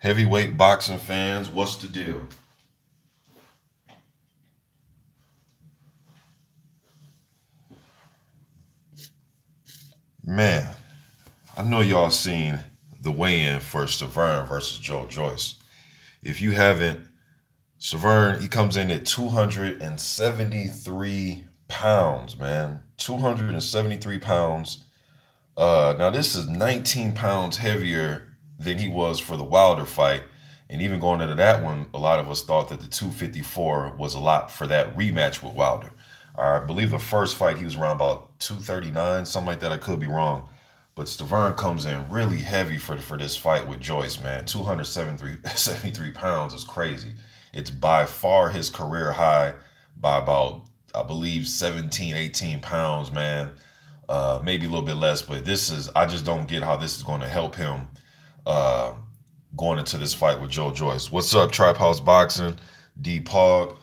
Heavyweight boxing fans, what's the deal? Man, I know y'all seen the weigh-in for Stiverne versus Joyce. If you haven't, Stiverne, he comes in at 273 pounds, man. 273 pounds. Now this is 19 pounds heavier than he was for the Wilder fight. And even going into that one, a lot of us thought that the 254 was a lot for that rematch with Wilder. I believe the first fight he was around about 239, something like that. I could be wrong. But Stavern comes in really heavy for this fight with Joyce, man. 273 pounds is crazy. It's by far his career high by about, I believe, 17, 18 pounds, man. Maybe a little bit less, but I just don't get how this is going to help him uh, going into this fight with Joyce. What's up, Trap House Boxing? D Pog.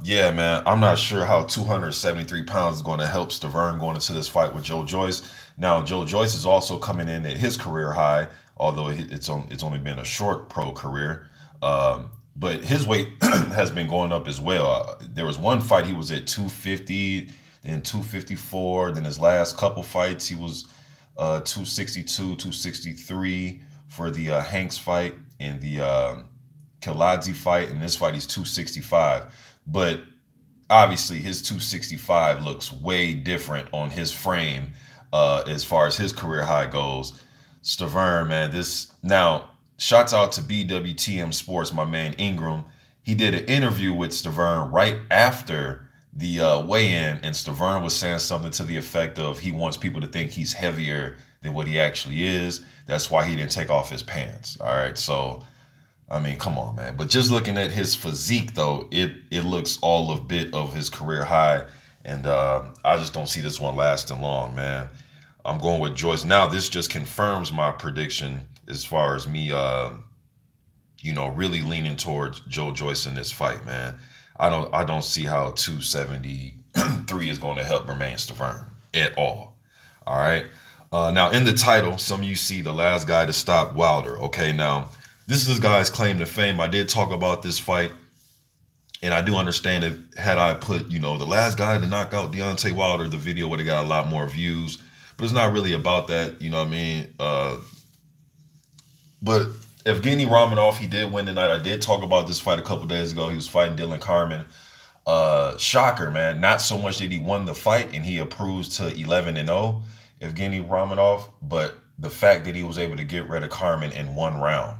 Yeah, man, I'm not sure how 273 pounds is going to help Stavern going into this fight with Joyce. Now, Joyce is also coming in at his career high, although it's only been a short pro career. But his weight has been going up as well. There was one fight he was at 250, then 254. Then his last couple fights he was 262, 263 for the Hanks fight and the Kaladze fight. And this fight he's 265. But obviously his 265 looks way different on his frame as far as his career high goes. Stavern, man, this now shouts out to BWTM Sports, my man Ingram. He did an interview with Stavern right after the weigh-in, and Stavern was saying something to the effect of he wants people to think he's heavier than what he actually is. That's why he didn't take off his pants. All right, so I mean, come on, man. But just looking at his physique, though, it looks all of bit of his career high, and I just don't see this one lasting long, man. I'm going with Joyce. Now, this just confirms my prediction as far as me, really leaning towards Joyce in this fight, man. I don't see how 273 is going to help remain Stavern at all. All right. Now, in the title, some of you see the last guy to stop Wilder. Okay, now this is this guy's claim to fame. I did talk about this fight, and I do understand that had I put, the last guy to knock out Deontay Wilder, the video would have got a lot more views. But it's not really about that, you know what I mean? But Evgeny Romanov, he did win tonight. I did talk about this fight a couple days ago. He was fighting Dylan Carmen. Shocker, man. Not so much that he won the fight and he improves to 11-0, Evgeny Romanov, but the fact that he was able to get rid of Carmen in one round.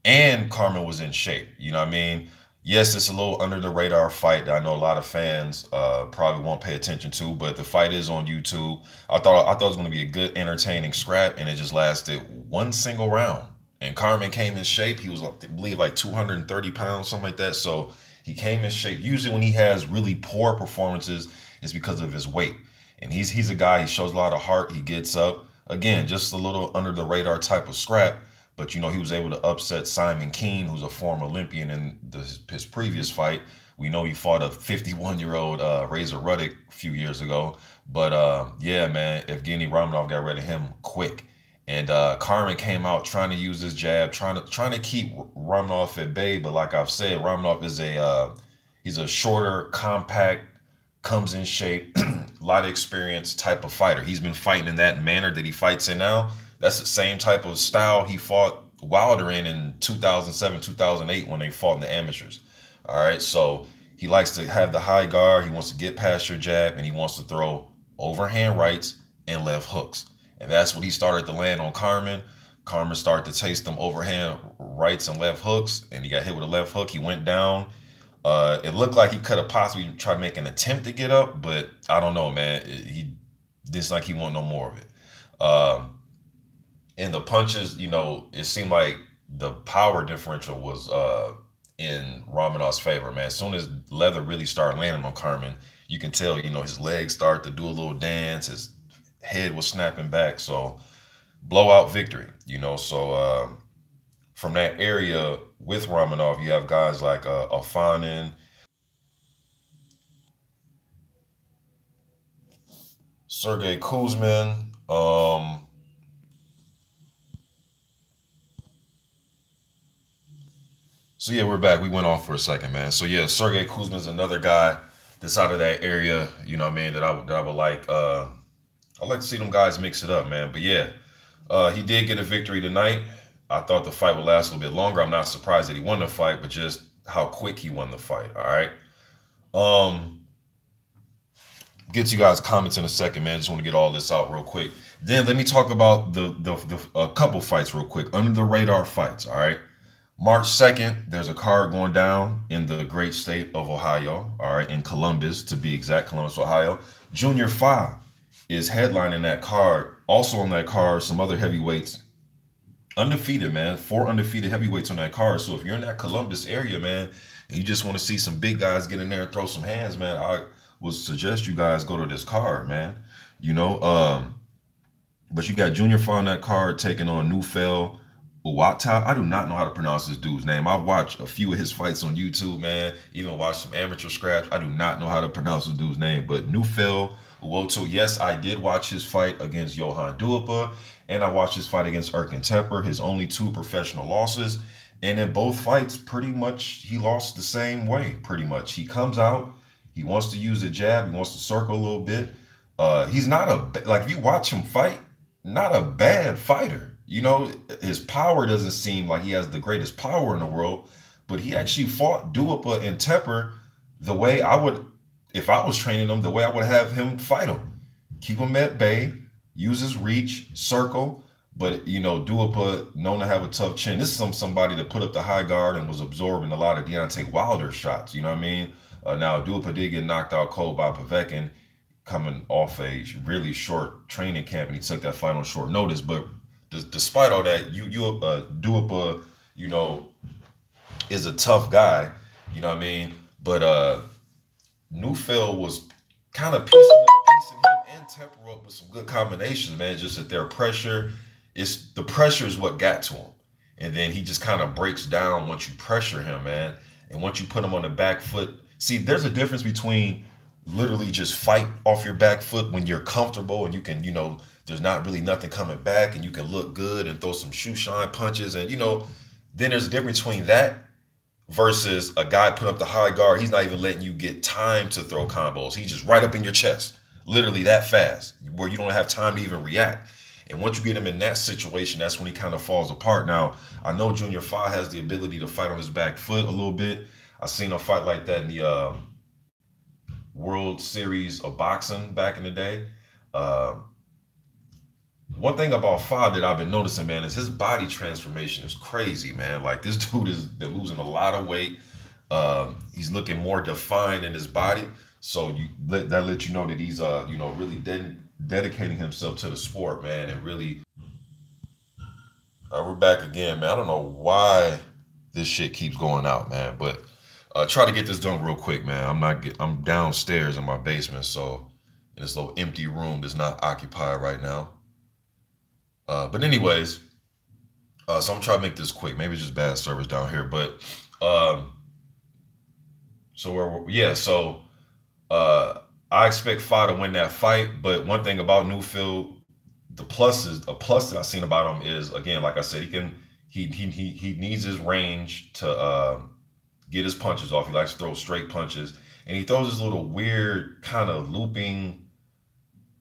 And Carmen was in shape. You know what I mean? Yes, it's a little under the radar fight that I know a lot of fans probably won't pay attention to, but the fight is on YouTube. I thought it was going to be a good, entertaining scrap, and it just lasted one single round. And Carmen came in shape. He was, I believe, like 230 pounds, something like that. So he came in shape. Usually, when he has really poor performances, it's because of his weight. And he's a guy. He shows a lot of heart. He gets up. Again, just a little under the radar type of scrap. But he was able to upset Simon Keane, who's a former Olympian in his previous fight. We know he fought a 51-year-old Razor Ruddock a few years ago. But yeah, man, Evgeny Romanov got rid of him quick. And Carmen came out trying to use his jab, trying to keep Romanov at bay. But like I've said, Romanov is he's a shorter, compact, comes in shape, a lot of experience type of fighter. He's been fighting in that manner that he fights in now. That's the same type of style he fought Wilder in 2007, 2008 when they fought in the amateurs. All right, so he likes to have the high guard. He wants to get past your jab, and he wants to throw overhand rights and left hooks. And that's what he started to land on Carmen. Carmen started to taste them overhand rights and left hooks, and he got hit with a left hook. He went down. It looked like he could have possibly tried to make an attempt to get up, but I don't know, man. He just like he want no more of it. And the punches, it seemed like the power differential was in Romanov's favor, man. As soon as leather really started landing on Carmen, you can tell, his legs start to do a little dance. His head was snapping back. So blowout victory, So from that area with Romanov, you have guys like Afanin, Sergey Kuzmin, So yeah, we're back. We went off for a second, man. So yeah, Sergey Kuzma's another guy that's out of that area. You know what I mean? That I would like. I'd like to see them guys mix it up, man. But yeah, he did get a victory tonight. I thought the fight would last a little bit longer. I'm not surprised that he won the fight, but just how quick he won the fight. All right. Um, get to you guys' comments in a second, man. Just want to get all this out real quick. Then let me talk about the couple fights real quick. Under the radar fights. All right. March 2nd, there's a card going down in the great state of Ohio, all right, in Columbus, to be exact, Columbus, Ohio. Junior 5 is headlining that card. Also on that card, some other heavyweights. Undefeated, man. 4 undefeated heavyweights on that card. So if you're in that Columbus area, man, and you just want to see some big guys get in there and throw some hands, man, I would suggest you guys go to this card, man. You know, but you got Junior 5 on that card taking on Newfell Uwata. I do not know how to pronounce this dude's name. I've watched a few of his fights on YouTube, man. Even watched some amateur scraps. I do not know how to pronounce this dude's name. But Newfell Uwoto, yes, I did watch his fight against Johan Duipa, and I watched his fight against Erkin Tepper, his only 2 professional losses. And in both fights, pretty much he lost the same way, pretty much. He comes out, he wants to use a jab, he wants to circle a little bit. He's not like, if you watch him fight, not a bad fighter. You know, his power doesn't seem like he has the greatest power in the world, but he actually fought Duipa and Tepper the way I would, if I was training him, the way I would have him fight him. Keep him at bay, use his reach, circle. But, you know, Duipa, known to have a tough chin. This is somebody that put up the high guard and was absorbing a lot of Deontay Wilder shots. You know what I mean? Now, Duipa did get knocked out cold by Povetkin coming off a really short training camp, and he took that fight on short notice. But despite all that, Duipa, you know, is a tough guy, you know what I mean? But Newfell was kind of piecing him and Tepper up with some good combinations, man. Just that their pressure, the pressure is what got to him. And then he just kind of breaks down once you pressure him, man. And once you put him on the back foot, see, there's a difference between literally just fight off your back foot when you're comfortable and you can, you know, there's not really nothing coming back and you can look good and throw some shoe shine punches. And, you know, then there's a difference between that versus a guy put up the high guard. He's not even letting you get time to throw combos. He's just right up in your chest, literally that fast, where you don't have time to even react. And once you get him in that situation, that's when he kind of falls apart. Now, I know Junior 5 has the ability to fight on his back foot a little bit. I've seen him fight like that in the World Series of Boxing back in the day. One thing about 5 that I've been noticing, man, is his body transformation is crazy, man. Like, this dude they're losing a lot of weight. He's looking more defined in his body. So that lets you know that he's, you know, really dedicating himself to the sport, man. And really, we're back again, man. I don't know why this shit keeps going out, man. But try to get this done real quick, man. I'm downstairs in my basement, so in this little empty room that's not occupied right now. But anyways, so I'm trying to make this quick. Maybe it's just bad service down here, but I expect 5 to win that fight. But one thing about Newfield, a plus that I've seen about him is, again, like I said, he needs his range to get his punches off. He likes to throw straight punches, and he throws this little weird kind of looping.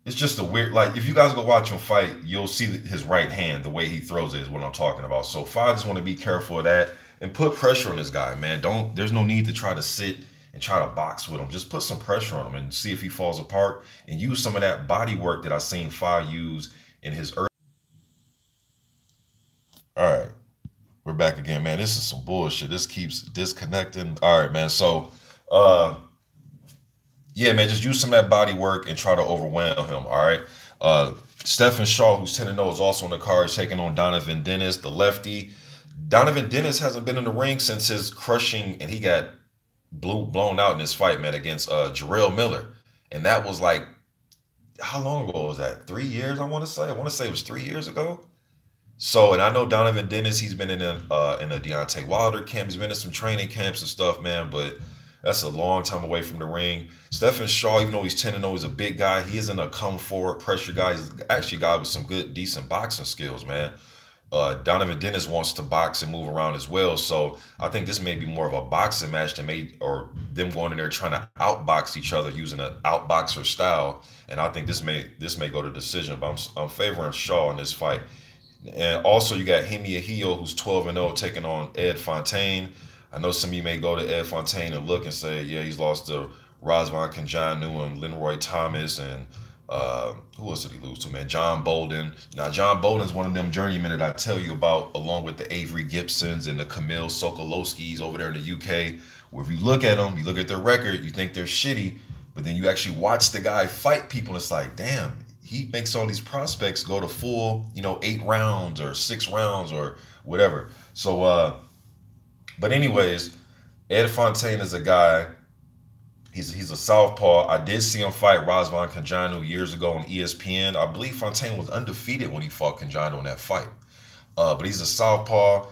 It's just a weird, like, if you guys go watch him fight, you'll see his right hand, the way he throws it is what I'm talking about. So 5 just want to be careful of that and put pressure on this guy, man. There's no need to try to sit and try to box with him. Just put some pressure on him and see if he falls apart, and use some of that body work that I've seen 5 use in his early. All right, we're back again, man. This is some bullshit. This keeps disconnecting. All right, man. So, yeah, man, just use some of that body work and try to overwhelm him, all right? Stephen Shaw, who's 10-0, is also on the card, taking on Donovan Dennis, the lefty. Donovan Dennis hasn't been in the ring since his crushing, and he got blown out in this fight, man, against Jarrell Miller. And that was like, how long ago was that? 3 years, I want to say? I want to say it was 3 years ago. So, and I know Donovan Dennis, he's been in a Deontay Wilder camp. He's been in some training camps and stuff, man, but that's a long time away from the ring. Stephen Shaw, even though he's 10-0, he's a big guy. He isn't a come forward pressure guy. He's actually a guy with some good, decent boxing skills, man. Donovan Dennis wants to box and move around as well. So I think this may be more of a boxing match than or them going in there trying to outbox each other using an outboxer style. And I think this may go to decision. But I'm favoring Shaw in this fight. And also you got Ahio, who's 12-0, taking on Ed Fontaine. I know some of you may go to Ed Fontaine and look and say, yeah, he's lost to Razvan Kanjanu and Lenroy Thomas and who else did he lose to, man? John Bolden. Now, John Bolden's one of them journeymen that I tell you about, along with the Avery Gibsons and the Camille Sokolowskis over there in the UK, where if you look at them, you look at their record, you think they're shitty, but then you actually watch the guy fight people, and it's like, damn, he makes all these prospects go to full, 8 rounds or 6 rounds or whatever. So, but anyways, Ed Fontaine is a guy. He's a southpaw. I did see him fight Razvan Kanjanu years ago on ESPN. I believe Fontaine was undefeated when he fought Kanjanu in that fight. But he's a southpaw.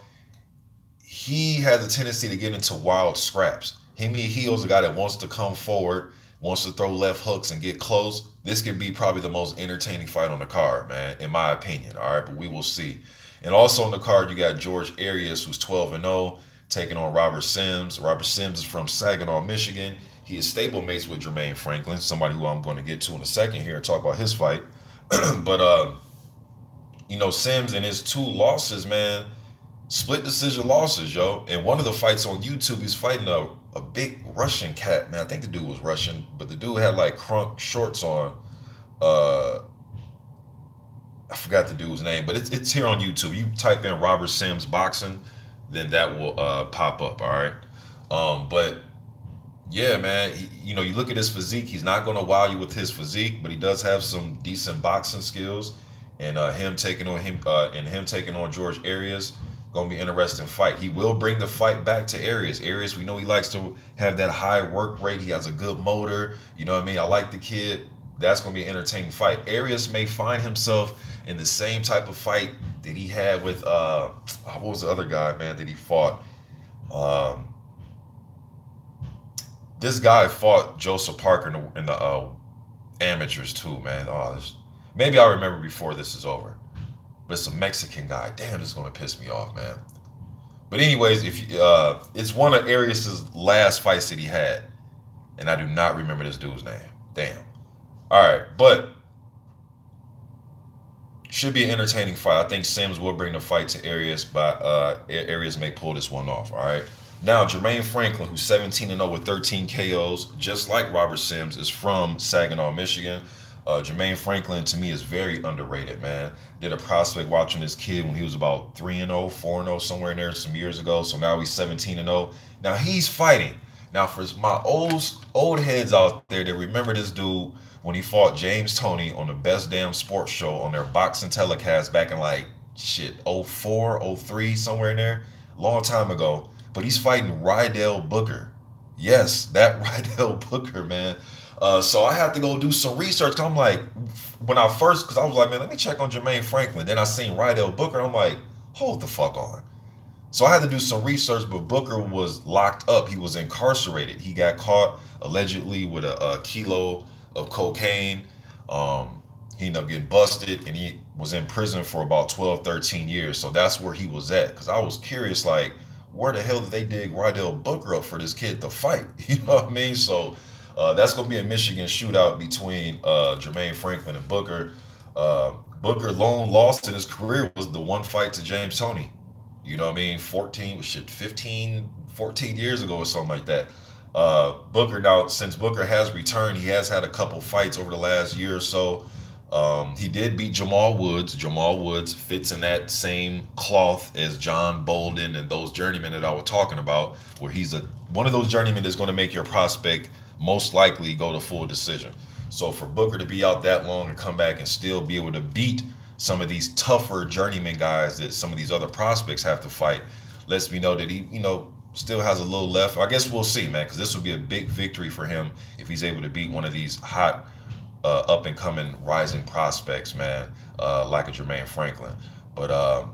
He has a tendency to get into wild scraps. He's a guy that wants to come forward, wants to throw left hooks and get close. This could be probably the most entertaining fight on the card, man, in my opinion. All right, but we will see. And also on the card, you got George Arias, who's 12-0, taking on Robert Sims. Robert Sims is from Saginaw, Michigan. He is stablemates with Jermaine Franklin, somebody who I'm going to get to in a second here and talk about his fight. But Sims and his 2 losses, man, split decision losses, yo. And one of the fights on YouTube, he's fighting a big Russian cat, man. I think the dude was Russian, but the dude had like crunk shorts on. I forgot the dude's name, but it's here on YouTube. You type in Robert Sims boxing, then that will pop up. All right. But yeah, man, you look at his physique. He's not going to wow you with his physique, but he does have some decent boxing skills. And him taking on George Arias, gonna be an interesting fight. He will bring the fight back to Arias. Arias, we know he likes to have that high work rate. He has a good motor. You know what I mean? I like the kid. That's gonna be an entertaining fight. Arias may find himself in the same type of fight that he had with what was the other guy, man, that he fought? This guy fought Joseph Parker in the amateurs too, man. Maybe I'll remember before this is over. But it's a Mexican guy. Damn, this is gonna piss me off, man. But anyways, it's one of Arias's last fights that he had, and I do not remember this dude's name. Damn. All right, but should be an entertaining fight. I think Sims will bring the fight to Arias, but Arias may pull this one off. All right. Now, Jermaine Franklin, who's 17-0 with 13 KOs, just like Robert Sims, is from Saginaw, Michigan. Jermaine Franklin, to me, is very underrated, man. Did a prospect watching this kid when he was about 3-0, 4-0, somewhere in there some years ago. So now he's 17-0. Now he's fighting. Now, for my old heads out there that remember this dude when he fought James Toney on the Best Damn Sports Show on their boxing telecast back in like, shit, 04, 03, somewhere in there, long time ago. But he's fighting Rydell Booker. Yes, that Rydell Booker, man. So I had to go do some research. I'm like, because I was like, man, let me check on Jermaine Franklin. Then I seen Rydell Booker. I'm like, hold the fuck on. So I had to do some research, but Booker was locked up. He was incarcerated. He got caught allegedly with a kilo of cocaine. He ended up getting busted, and he was in prison for about 12, 13 years. So that's where he was at. Because I was curious, like, where the hell did they dig Rydell Booker up for this kid to fight? You know what I mean? So that's going to be a Michigan shootout between Jermaine Franklin and Booker. Booker lone loss in his career was the one fight to James Toney. You know what I mean? 15, 14 years ago or something like that. Booker, now, since Booker has returned, he has had a couple fights over the last year or so. He did beat Jamal Woods. Jamal Woods fits in that same cloth as John Bolden and those journeymen that I was talking about, where he's one of those journeymen that's going to make your prospect most likely go to full decision. So for Booker to be out that long and come back and still be able to beat some of these tougher journeyman guys that some of these other prospects have to fight lets me know that he, still has a little left. I guess we'll see, man, because this will be a big victory for him if he's able to beat one of these hot up and coming rising prospects, man, like a Jermaine Franklin. But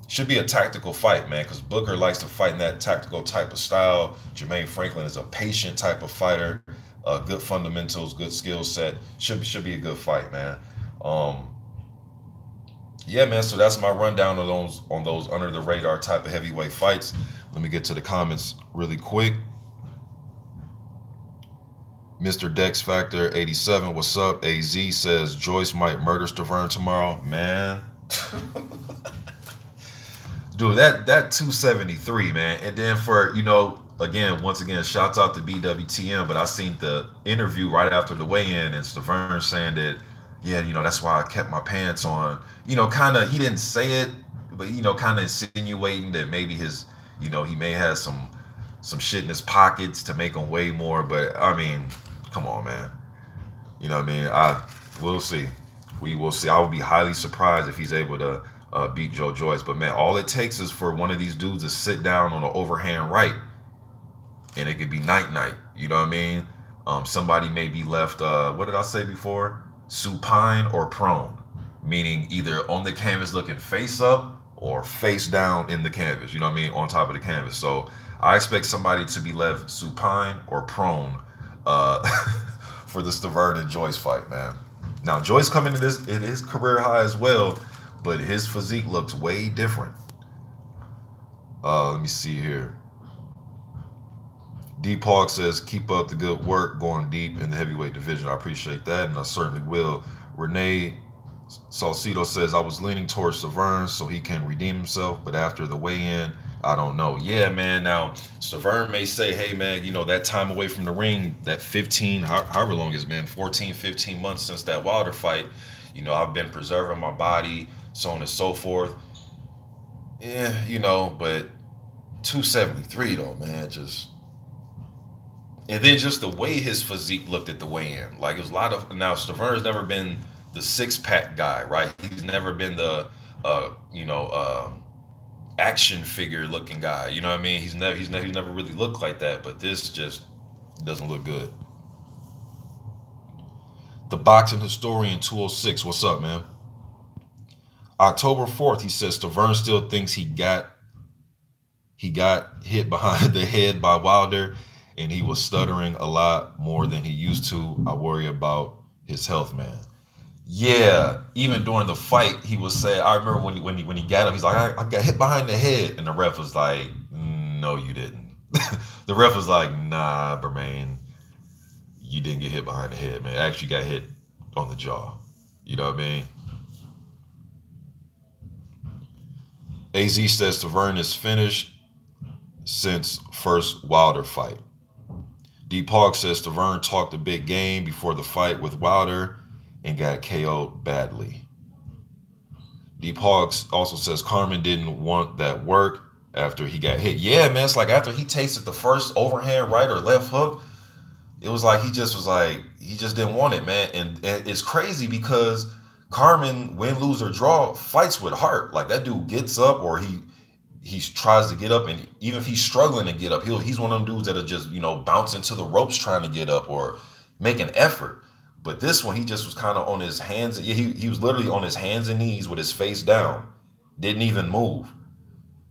should be a tactical fight, man, because Booker likes to fight in that tactical type of style. Jermaine Franklin is a patient type of fighter, good fundamentals, good skill set. Should be a good fight, man. Yeah, man. So that's my rundown on those under the radar type of heavyweight fights. Let me get to the comments really quick. Mr. Dex Factor 87, what's up? AZ says Joyce might murder Stiverne tomorrow. Man, dude, that 273, man. And then for, again, once again, shouts out to BWTM, but I seen the interview right after the weigh-in and Stiverne saying that, yeah, that's why I kept my pants on. Kind of, he didn't say it, but, kind of insinuating that maybe he may have some shit in his pockets to make him weigh more. But I mean, come on, man. You know what I mean? We'll see. We will see. I would be highly surprised if he's able to beat Joe Joyce. But man, all it takes is for one of these dudes to sit down on an overhand right, and it could be night night. You know what I mean? Somebody may be left. What did I say before? Supine or prone, meaning either on the canvas looking face up or face down in the canvas. You know what I mean? On top of the canvas. So I expect somebody to be left supine or prone uh, for the Stiverne and Joyce fight, man. Now Joyce coming to this in his career high as well, but his physique looks way different. Let me see here. D. Park says, keep up the good work going deep in the heavyweight division. I appreciate that, and I certainly will. Renee Salcido says, I was leaning towards Stiverne so he can redeem himself, but after the weigh-in, I don't know. Yeah, man. Now, Stiverne may say, hey, man, that time away from the ring, that 15, however long it's been, 14, 15 months since that Wilder fight, I've been preserving my body, so on and so forth. Yeah, but 273, though, man, just... And then just the way his physique looked at the weigh-in, like it was a lot of. Now Stiverne's never been the six-pack guy, right? He's never been the, action figure looking guy. You know what I mean? He's never really looked like that. But this just doesn't look good. The boxing historian 206, what's up, man? October 4th, he says Stiverne still thinks he got hit behind the head by Wilder, and he was stuttering a lot more than he used to. I worry about his health, man. Yeah, even during the fight, he was saying. I remember when he got up, he's like, I got hit behind the head, and the ref was like, no, you didn't. The ref was like, nah, Bermain, you didn't get hit behind the head, man. Actually, got hit on the jaw. You know what I mean? AZ says Stiverne is finished since first Wilder fight. D. Park says Stiverne talked a big game before the fight with Wilder and got KO'd badly. D. Parks also says Carmen didn't want that work after he got hit. Yeah, man, it's like after he tasted the first overhand right or left hook, it was like he just didn't want it, man. And it's crazy because Carmen, win, lose, or draw, fights with heart. Like that dude gets up or he tries to get up, and even if he's struggling to get up, he's one of them dudes that'll just, bounce into the ropes trying to get up or make an effort. But this one, he just was kind of on his hands. He was literally on his hands and knees with his face down. Didn't even move.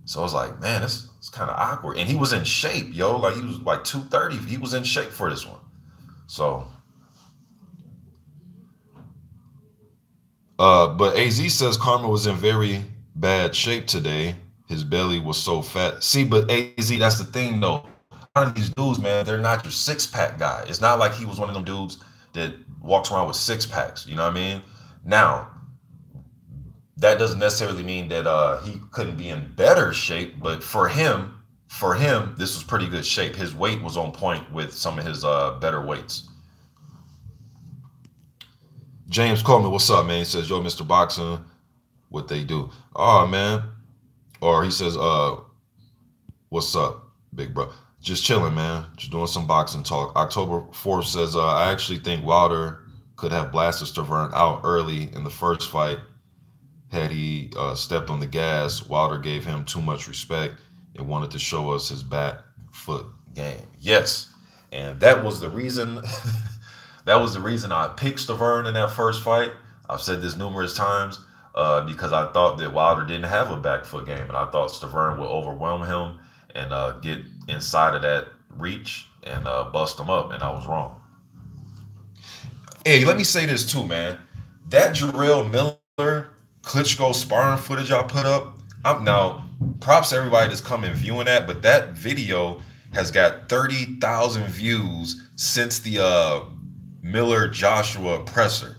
So I was like, man, it's kind of awkward. And he was in shape, yo. Like he was like 230. He was in shape for this one. So, but AZ says Karma was in very bad shape today. His belly was so fat. See, but AZ, that's the thing, though. A lot of these dudes, man, they're not your six-pack guy. It's not like he was one of them dudes that walks around with six packs. You know what I mean? Now, that doesn't necessarily mean that he couldn't be in better shape, but for him, this was pretty good shape. His weight was on point with some of his better weights. James Coleman, what's up, man? He says, yo, Mr. Boxing, what they do? Oh, man. Or he says, what's up, big bro? Just chilling, man. Just doing some boxing talk. October 4th says, I actually think Wilder could have blasted Stiverne out early in the first fight. Had he stepped on the gas, Wilder gave him too much respect and wanted to show us his back foot game. Yes, and that was the reason. That was the reason I picked Stiverne in that first fight. I've said this numerous times because I thought that Wilder didn't have a back foot game, and I thought Stiverne would overwhelm him and get inside of that reach and bust him up, and I was wrong. Hey, let me say this too, man. That Jarrell Miller Klitschko sparring footage I put up. I'm now props to everybody that's coming viewing that, but that video has got 30,000 views since the Miller Joshua presser.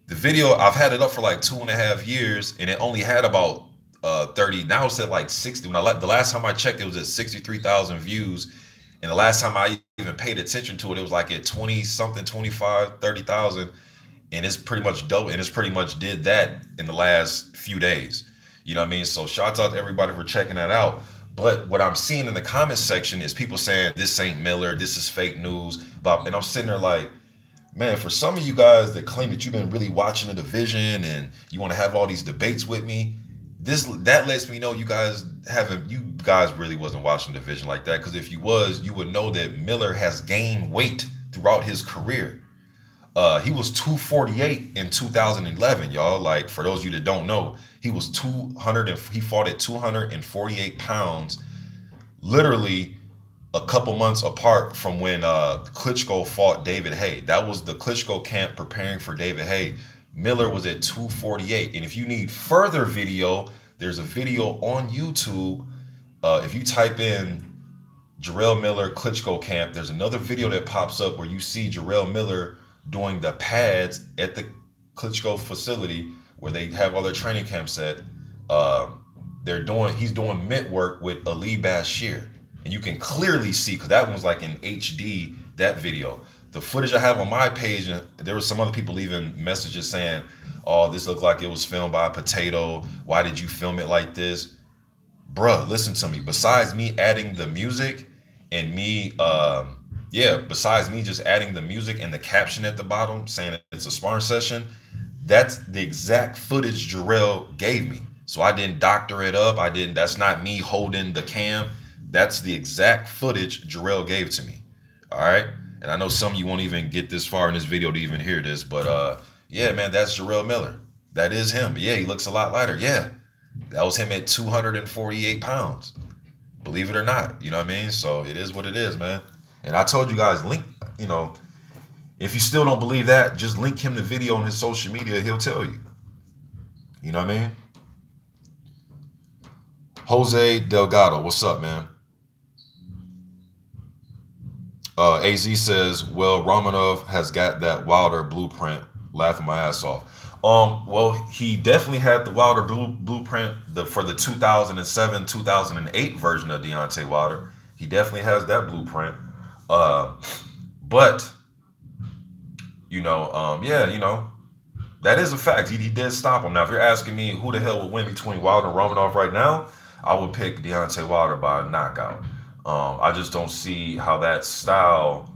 The video, I've had it up for like 2.5 years, and it only had about 30. Now it's at like 60. The last time I checked, it was at 63,000 views, and the last time I even paid attention to it, it was like at 20 something, 25, 30,000, and it's pretty much double, and it's pretty much did that in the last few days. You know what I mean? So shout out to everybody for checking that out. But what I'm seeing in the comment section is people saying this ain't Miller, this is fake news, and I'm sitting there like, man, for some of you guys that claim that you've been really watching the division and you want to have all these debates with me, that lets me know you guys really wasn't watching the division like that. Because if you was, you would know that Miller has gained weight throughout his career. He was 248 in 2011, y'all. Like, for those of you that don't know, he fought at 248 pounds, literally a couple months apart from when Klitschko fought David Haye. That was the Klitschko camp preparing for David Haye. Miller was at 248. And if you need further video, there's a video on YouTube. If you type in Jarrell Miller Klitschko camp, there's another video that pops up where you see Jarrell Miller doing the pads at the Klitschko facility where they have all their training camps at. He's doing mitt work with Ali Bashir. And you can clearly see, because that one's like in HD, that video. The footage I have on my page, and there were some other people leaving messages saying, oh, this looked like it was filmed by a potato. Why did you film it like this? Bruh, listen to me. Besides me adding the music and besides me just adding the music and the caption at the bottom saying it's a sparring session, that's the exact footage Jarrell gave me. So I didn't doctor it up. That's not me holding the cam. That's the exact footage Jarrell gave to me. All right. And I know some of you won't even get this far in this video to even hear this, but yeah, man, that's Jarrell Miller. That is him. Yeah, he looks a lot lighter. Yeah, that was him at 248 pounds. Believe it or not, you know what I mean? So it is what it is, man. And I told you guys, if you still don't believe that, just link him the video on his social media. He'll tell you. You know what I mean? Jose Delgado, what's up, man? AZ says, well, Romanov has got that Wilder blueprint. Laughing my ass off. Well, he definitely had the Wilder blueprint for the 2007, 2008 version of Deontay Wilder. He definitely has that blueprint. But, that is a fact. He did stop him. Now, if you're asking me who the hell would win between Wilder and Romanov right now, I would pick Deontay Wilder by a knockout. I just don't see how that style,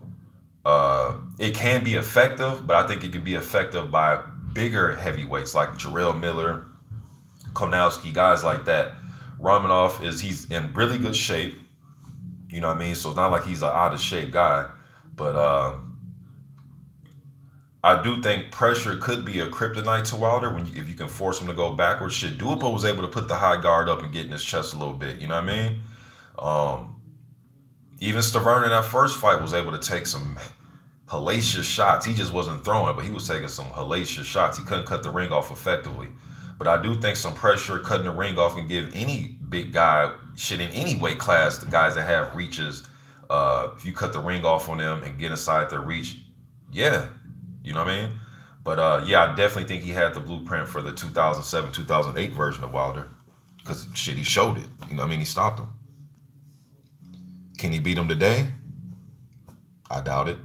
it can be effective, but I think it could be effective by bigger heavyweights like Jarrell Miller, Konowski, guys like that. Romanov he's in really good shape. You know what I mean? So it's not like he's an out of shape guy, but I do think pressure could be a kryptonite to Wilder if you can force him to go backwards. Shit, Duopo was able to put the high guard up and get in his chest a little bit. You know what I mean? Even Stiverne in that first fight was able to take some hellacious shots. He just wasn't throwing, but he was taking some hellacious shots. He couldn't cut the ring off effectively. But I do think some pressure, cutting the ring off, can give any big guy, shit, in any weight class, the guys that have reaches, if you cut the ring off on them and get inside their reach, yeah, you know what I mean? But yeah, I definitely think he had the blueprint for the 2007, 2008 version of Wilder, because shit, he showed it. You know what I mean? He stopped him. Can he beat him today? I doubt it.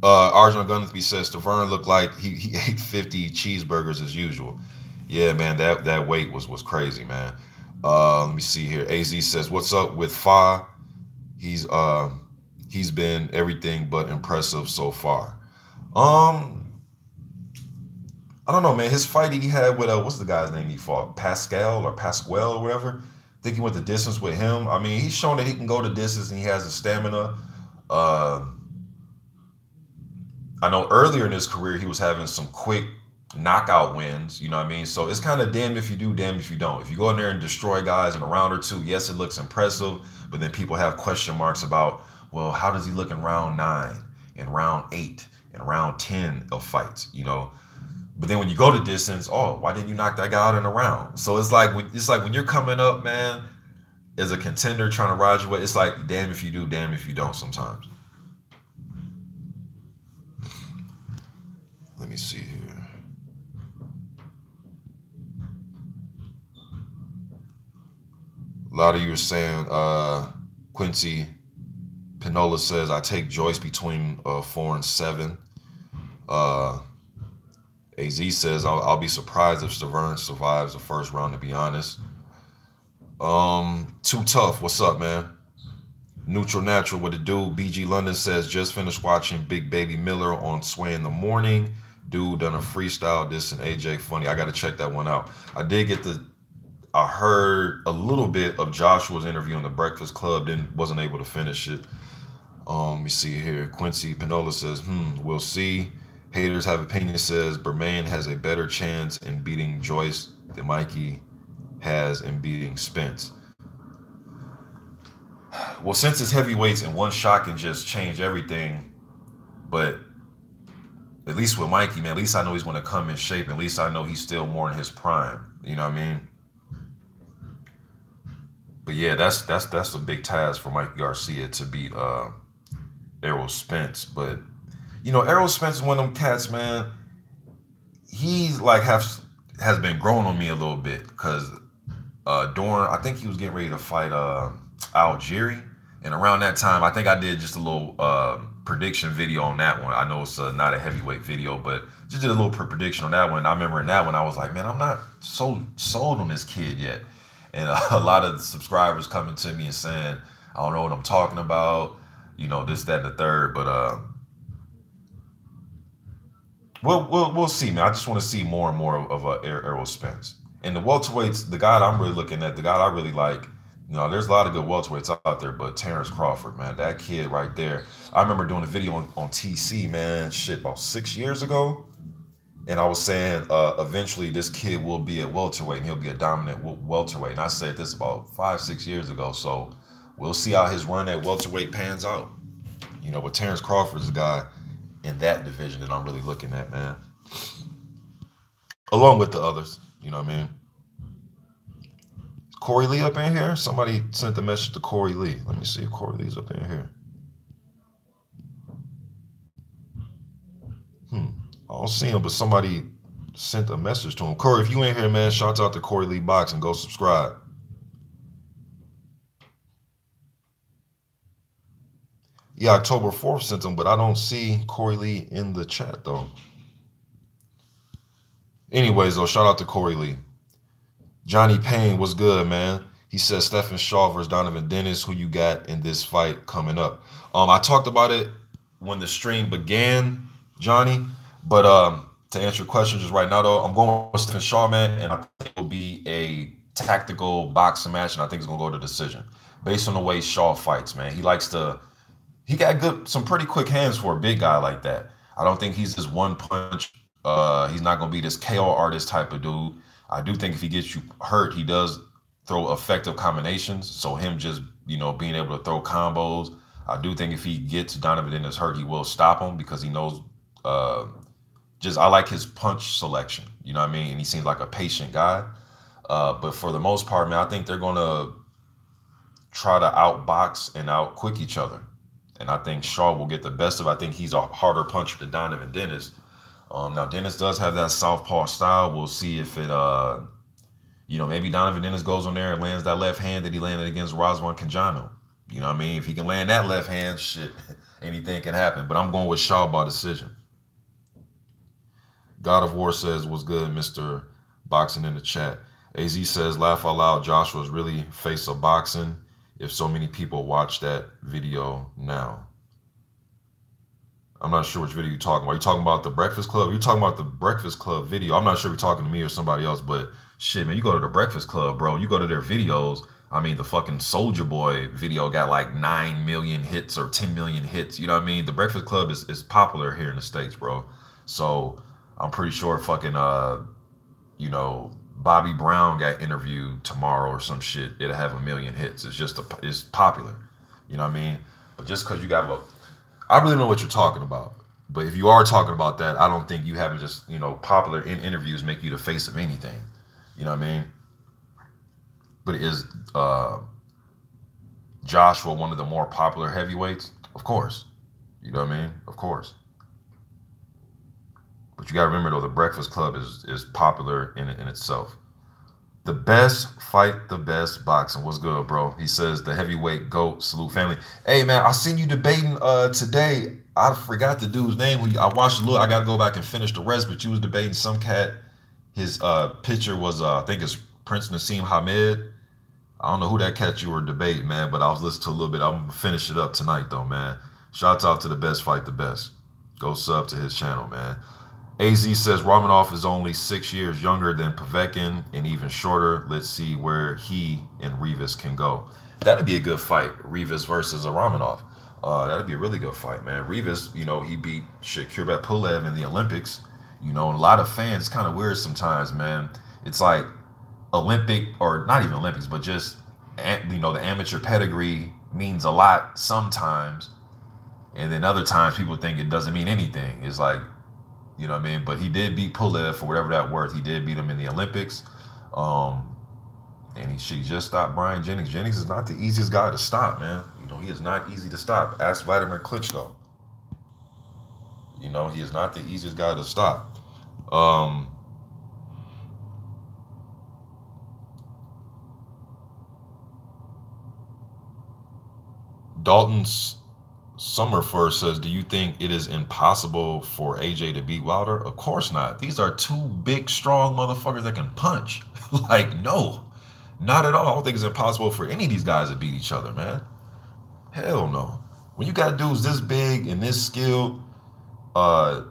Arjun Gunsby says Stiverne looked like he ate 50 cheeseburgers as usual. Yeah, man, that weight was crazy, man. Let me see here. AZ says, what's up with Fa? He's been everything but impressive so far. I don't know, man. His fight he had with what's the guy's name he fought? Pascal or whatever. I think he went the distance with him. I mean, he's shown that he can go the distance and he has the stamina. I know earlier in his career he was having some quick knockout wins, you know what I mean? So it's kind of damn if you do, damn if you don't. If you go in there and destroy guys in a round or two, yes, it looks impressive, but then people have question marks about, well, how does he look in round 9, in round 8, in round 10 of fights, you know? But then when you go to distance, oh, why didn't you knock that guy out in a round? So it's like when you're coming up, man, as a contender trying to ride your way, it's like damn if you do, damn if you don't sometimes. Let me see here. A lot of you are saying Quincy Pinola says I take Joyce between 4 and 7. AZ says I'll be surprised if Stiverne survives the first round, to be honest. Too tough. What's up, man? Neutral Natural, what it do? BG London says just finished watching Big Baby Miller on Sway in the Morning. Dude done a freestyle dissing AJ funny. I gotta check that one out. I heard a little bit of Joshua's interview on the Breakfast Club, then wasn't able to finish it. Let me see here. Quincy Pinola says, we'll see. Haters have opinion says Bermain has a better chance in beating Joyce than Mikey has in beating Spence. Well, since it's heavyweights and one shot can just change everything, but at least with Mikey, man, at least I know he's going to come in shape. At least I know he's still more in his prime. You know what I mean? But yeah, that's a big task for Mikey Garcia to beat Errol Spence. But you know, Errol Spence is one of them cats, man. He's like has been growing on me a little bit because during I think he was getting ready to fight Algieri, and around that time I think I did just a little prediction video on that one. I know it's not a heavyweight video, but just did a little prediction on that one. I remember in that one I was like, man, I'm not so sold on this kid yet. And a lot of the subscribers coming to me and saying, I don't know what I'm talking about, you know, this, that, and the third. But we'll see, man. I just want to see more and more of Errol Spence. And the welterweights, the guy I'm really looking at, the guy I really like, you know, there's a lot of good welterweights out there, but Terrence Crawford, man, that kid right there. I remember doing a video on TC, man, shit, about 6 years ago. And I was saying, eventually this kid will be at welterweight and he'll be a dominant welterweight. And I said this about 5-6 years ago. So we'll see how his run at welterweight pans out. You know, but Terrence Crawford's a guy in that division that I'm really looking at, man. Along with the others, you know what I mean? Is Corey Lee up in here? Somebody sent the message to Corey Lee. Let me see if Corey Lee's up in here. I don't see him, but somebody sent a message to him. Corey, if you ain't here, man, shout out to Corey Lee Box and go subscribe. Yeah, October 4th sent him, but I don't see Corey Lee in the chat, though. Anyways, though, shout out to Corey Lee. Johnny Payne, what's good, man? He says Stephen Shaw versus Donovan Dennis. Who you got in this fight coming up? I talked about it when the stream began, Johnny. But to answer your question just right now, though, I'm going with Stephen Shaw, man, and I think it will be a tactical boxing match, and I think it's going to go to decision. Based on the way Shaw fights, man. He got some pretty quick hands for a big guy like that. I don't think he's this one punch. He's not going to be this KO artist type of dude. I do think if he gets you hurt, he does throw effective combinations. So him just, you know, being able to throw combos. I do think if he gets Donovan Dennis hurt, he will stop him because he knows I like his punch selection, you know what I mean? And he seems like a patient guy. But for the most part, man, I think they're going to try to outbox and outquick each other. And I think Shaw will get the best of it. I think he's a harder puncher than Donovan Dennis. Now, Dennis does have that southpaw style. We'll see if it, you know, maybe Donovan Dennis goes on there and lands that left hand that he landed against Razwan Kanjano. You know what I mean? If he can land that left hand, shit, anything can happen. But I'm going with Shaw by decision. God of War says, what's good, Mr. Boxing in the chat. AZ says, laugh out loud, Joshua's really face of boxing if so many people watch that video now. I'm not sure which video you're talking about. Are you talking about the Breakfast Club? You're talking about the Breakfast Club video. I'm not sure if you're talking to me or somebody else, but shit, man, you go to the Breakfast Club, bro. You go to their videos. I mean, the fucking Soulja Boy video got like 9 million hits or 10 million hits. You know what I mean? The Breakfast Club is popular here in the States, bro. So I'm pretty sure fucking, you know, Bobby Brown got interviewed tomorrow or some shit. It'll have 1 million hits. It's popular. You know what I mean? But just because you got I really don't know what you're talking about. But if you are talking about that, I don't think you having just, popular in interviews make you the face of anything. You know what I mean? But is Joshua one of the more popular heavyweights? Of course. You know what I mean? Of course. But you got to remember though, the Breakfast Club is popular in itself. The best fight, the best boxing. What's good, bro? He says the heavyweight GOAT, salute family. Hey man, I seen you debating today. I forgot the dude's name. I watched a little. I gotta go back and finish the rest, but you was debating some cat. His picture was I think it's Prince Nassim Hamed. I don't know who that cat you were debating, man, but I was listening to a little bit. I'm gonna finish it up tonight though, man. Shouts out to the best fight, the best. Go sub to his channel, man. AZ says Romanov is only 6 years younger than Povetkin and even shorter. Let's see where he and Rivas can go. That'd be a good fight, Rivas versus a Romanov. That'd be a really good fight, man. Rivas, he beat Kurbet Pulev in the Olympics. And a lot of fans, it's kind of weird sometimes, man. It's like Olympic, or not even Olympics, but just, the amateur pedigree means a lot sometimes. And then other times people think it doesn't mean anything. It's like, you know what I mean? But he did beat Pulev for whatever that worth. He did beat him in the Olympics. And he just stopped Brian Jennings. Jennings is not the easiest guy to stop, man. He is not easy to stop. Ask Vladimir Klitschko. He is not the easiest guy to stop. Dalton's Summerfur says, do you think it is impossible for AJ to beat Wilder? Of course not. These are two big, strong motherfuckers that can punch. Like, no, not at all. I don't think it's impossible for any of these guys to beat each other, man. Hell no. When you got dudes this big and this skilled, now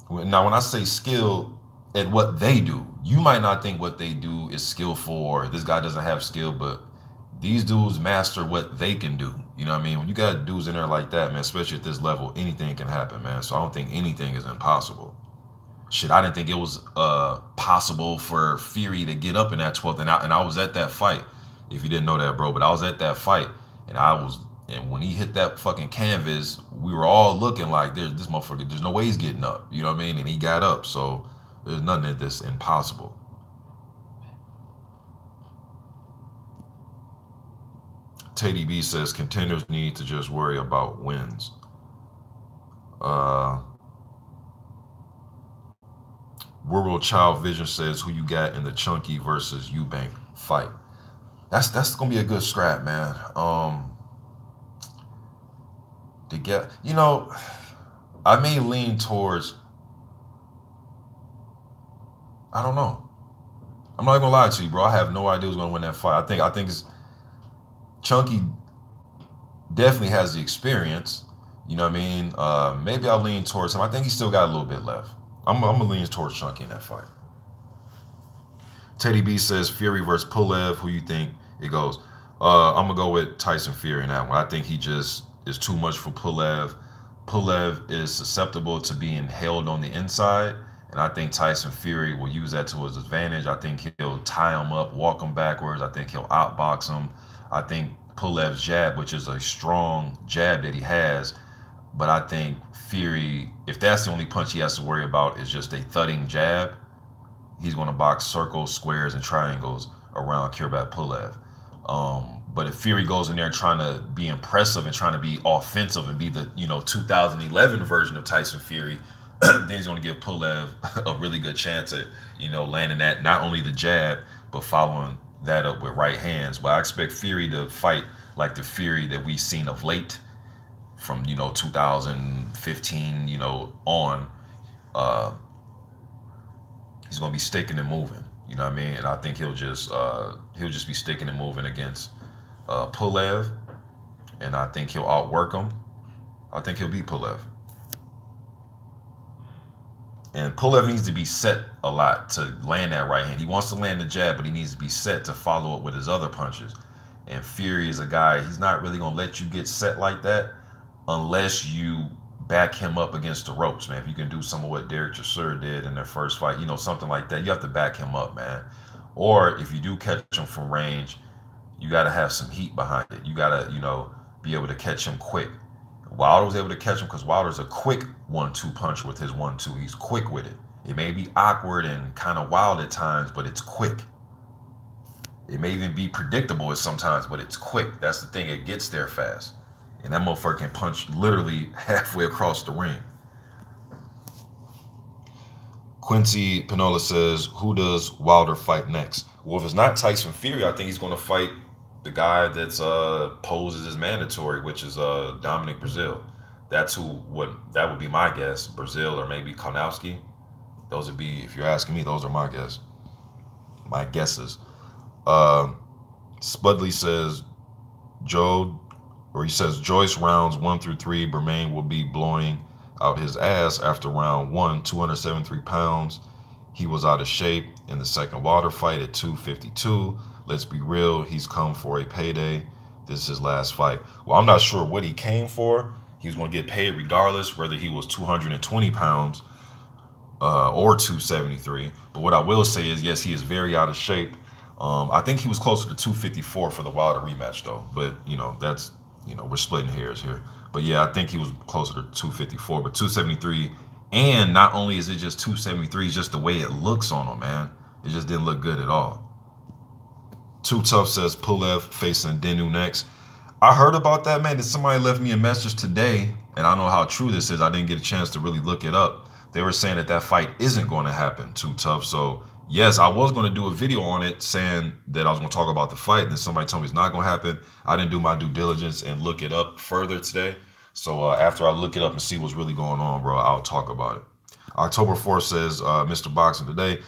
when I say skill at what they do, you might not think what they do is skillful or this guy doesn't have skill, but these dudes master what they can do. You know what I mean? When you got dudes in there like that, man, especially at this level, anything can happen, man. So I don't think anything is impossible. Shit, I didn't think it was possible for Fury to get up in that 12th, and I was at that fight. If you didn't know that, bro, but I was at that fight, and when he hit that fucking canvas, we were all looking like, this motherfucker, there's no way he's getting up. You know what I mean? And he got up, so there's nothing that's impossible. Teddy B says contenders need to just worry about wins. World Child Vision says who you got in the Chunky versus Eubank fight. That's gonna be a good scrap, man. To get, I may lean towards, I don't know. I'm not gonna lie to you, bro. I have no idea who's gonna win that fight. I think it's Chunky definitely has the experience. You know what I mean? Maybe I'll lean towards him. I think he's still got a little bit left. I'm gonna lean towards Chunky in that fight. Teddy B says Fury versus Pulev. Who you think it goes? I'm gonna go with Tyson Fury in that one. I think he just is too much for Pulev. Pulev is susceptible to being held on the inside, and I think Tyson Fury will use that to his advantage. I think he'll tie him up, walk him backwards. I think he'll outbox him. I think Pulev's jab, which is a strong jab that he has, but I think Fury, if that's the only punch he has to worry about is just a thudding jab, he's going to box circles, squares, and triangles around Kurbet Pulev. But if Fury goes in there trying to be impressive and trying to be offensive and be the 2011 version of Tyson Fury, then he's going to give Pulev a really good chance at landing that, not only the jab but following that up with right hands. But I expect Fury to fight like the Fury that we've seen of late, from 2015 on. He's gonna be sticking and moving. You know what I mean? And I think he'll just be sticking and moving against Pulev, and I think he'll outwork him. I think he'll beat Pulev. And Pulev needs to be set a lot to land that right hand. He wants to land the jab, but he needs to be set to follow up with his other punches. And Fury is a guy, he's not really going to let you get set like that unless you back him up against the ropes, man. If you can do some of what Derek Chisora did in their first fight, something like that, you have to back him up, man. Or if you do catch him from range, you got to have some heat behind it. You got to, be able to catch him quick. Wilder was able to catch him because Wilder's a quick 1-2 punch with his 1-2. He's quick with it. It may be awkward and kind of wild at times, but it's quick. It may even be predictable at sometimes, but it's quick. That's the thing. It gets there fast. And that motherfucker can punch literally halfway across the ring. Quincy Pinola says, who does Wilder fight next? Well, if it's not Tyson Fury, I think he's going to fight the guy that's poses as mandatory, which is Dominic Brazil. That would be my guess. Brazil or maybe Konowski. Those would be, if you're asking me, those are my guesses. Spudley says he says Joyce rounds 1 through 3, Bermain will be blowing out his ass after round 1, 273 pounds. He was out of shape in the second Wilder fight at 252. Let's be real, he's come for a payday. This is his last fight. Well, I'm not sure what he came for. He was going to get paid regardless, whether he was 220 pounds or 273. But what I will say is, yes, he is very out of shape. I think he was closer to 254 for the Wilder rematch, though. But, that's, we're splitting hairs here. But, yeah, I think he was closer to 254. But 273, and not only is it just 273, it's just the way it looks on him, man. It just didn't look good at all. Too Tough says Pulev facing Dinu next. I heard about that, man. Somebody left me a message today, and I don't know how true this is. I didn't get a chance to really look it up. They were saying that fight isn't going to happen, Too Tough. So, yes, I was going to do a video on it saying that I was going to talk about the fight, and then somebody told me it's not going to happen. I didn't do my due diligence and look it up further today. So after I look it up and see what's really going on, bro, I'll talk about it. October 4th says, Mr. Boxing Today,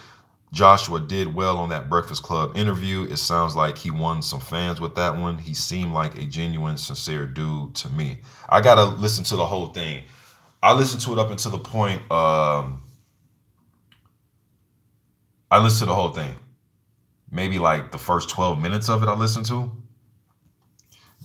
Joshua did well on that Breakfast Club interview. It sounds like he won some fans with that one. He seemed like a genuine, sincere dude to me. I got to listen to the whole thing. I listened to it up until the point, I listened to the whole thing. Maybe like the first 12 minutes of it I listened to.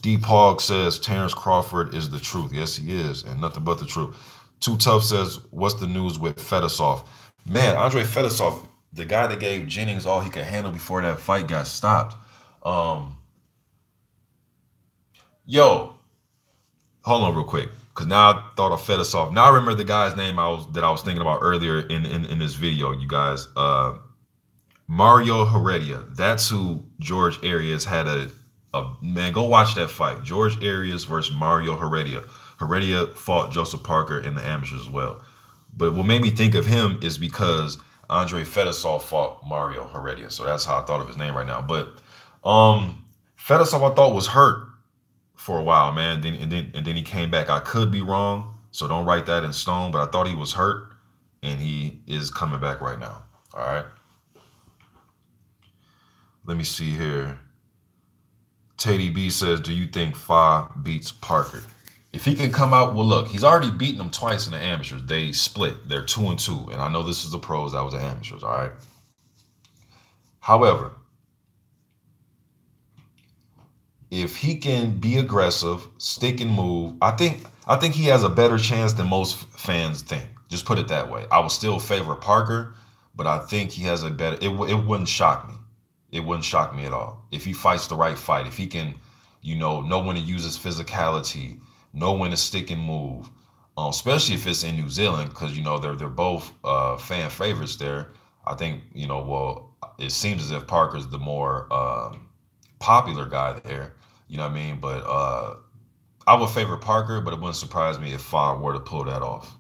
D. Pog says, Terrence Crawford is the truth. Yes, he is, and nothing but the truth. Too Tough says, what's the news with Fedosov? Man, Andre Fedosov, the guy that gave Jennings all he could handle before that fight got stopped. Yo, hold on real quick, because now I thought of Fedosov. Now I remember the guy's name that I was thinking about earlier in this video, you guys. Mario Heredia. That's who George Arias had man, go watch that fight. George Arias versus Mario Heredia. Heredia fought Joseph Parker in the amateurs as well. But what made me think of him is because Andre Fedosov fought Mario Heredia. So that's how I thought of his name right now. But Fedosov I thought was hurt for a while, man. And then he came back. I could be wrong, so don't write that in stone. But I thought he was hurt, and he is coming back right now. All right. Let me see here. Teddy B says, do you think Fa beats Parker? If he can come out, well, look, he's already beaten them twice in the amateurs. They split. They're 2-2. And I know this is the pros. That was the amateurs, all right? However, if he can be aggressive, stick and move, I think he has a better chance than most fans think. Just put it that way. I would still favor Parker, but I think he has a better, it wouldn't shock me. It wouldn't shock me at all. If he fights the right fight, if he can, know when to use his physicality, know when to stick and move, especially if it's in New Zealand, because, they're both fan favorites there. I think, well, it seems as if Parker's the more popular guy there. You know what I mean? But I would favor Parker, but it wouldn't surprise me if Fa were to pull that off.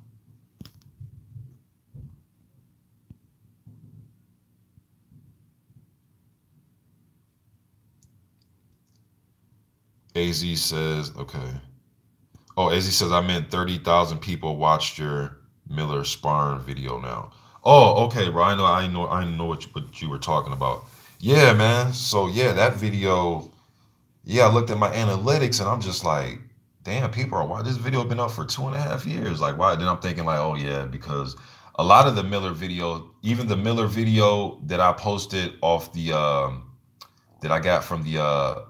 AZ says, okay. Oh, AZ says, I meant 30,000 people watched your Miller sparring video now. Oh, okay, bro. I know what you were talking about. Yeah, man. So yeah, that video, yeah, I looked at my analytics and I'm just like, damn, people are, why this video been up for 2.5 years? Like, why? Then I'm thinking like, oh yeah, because a lot of the Miller video, even the Miller video that I posted off the, that I got from the,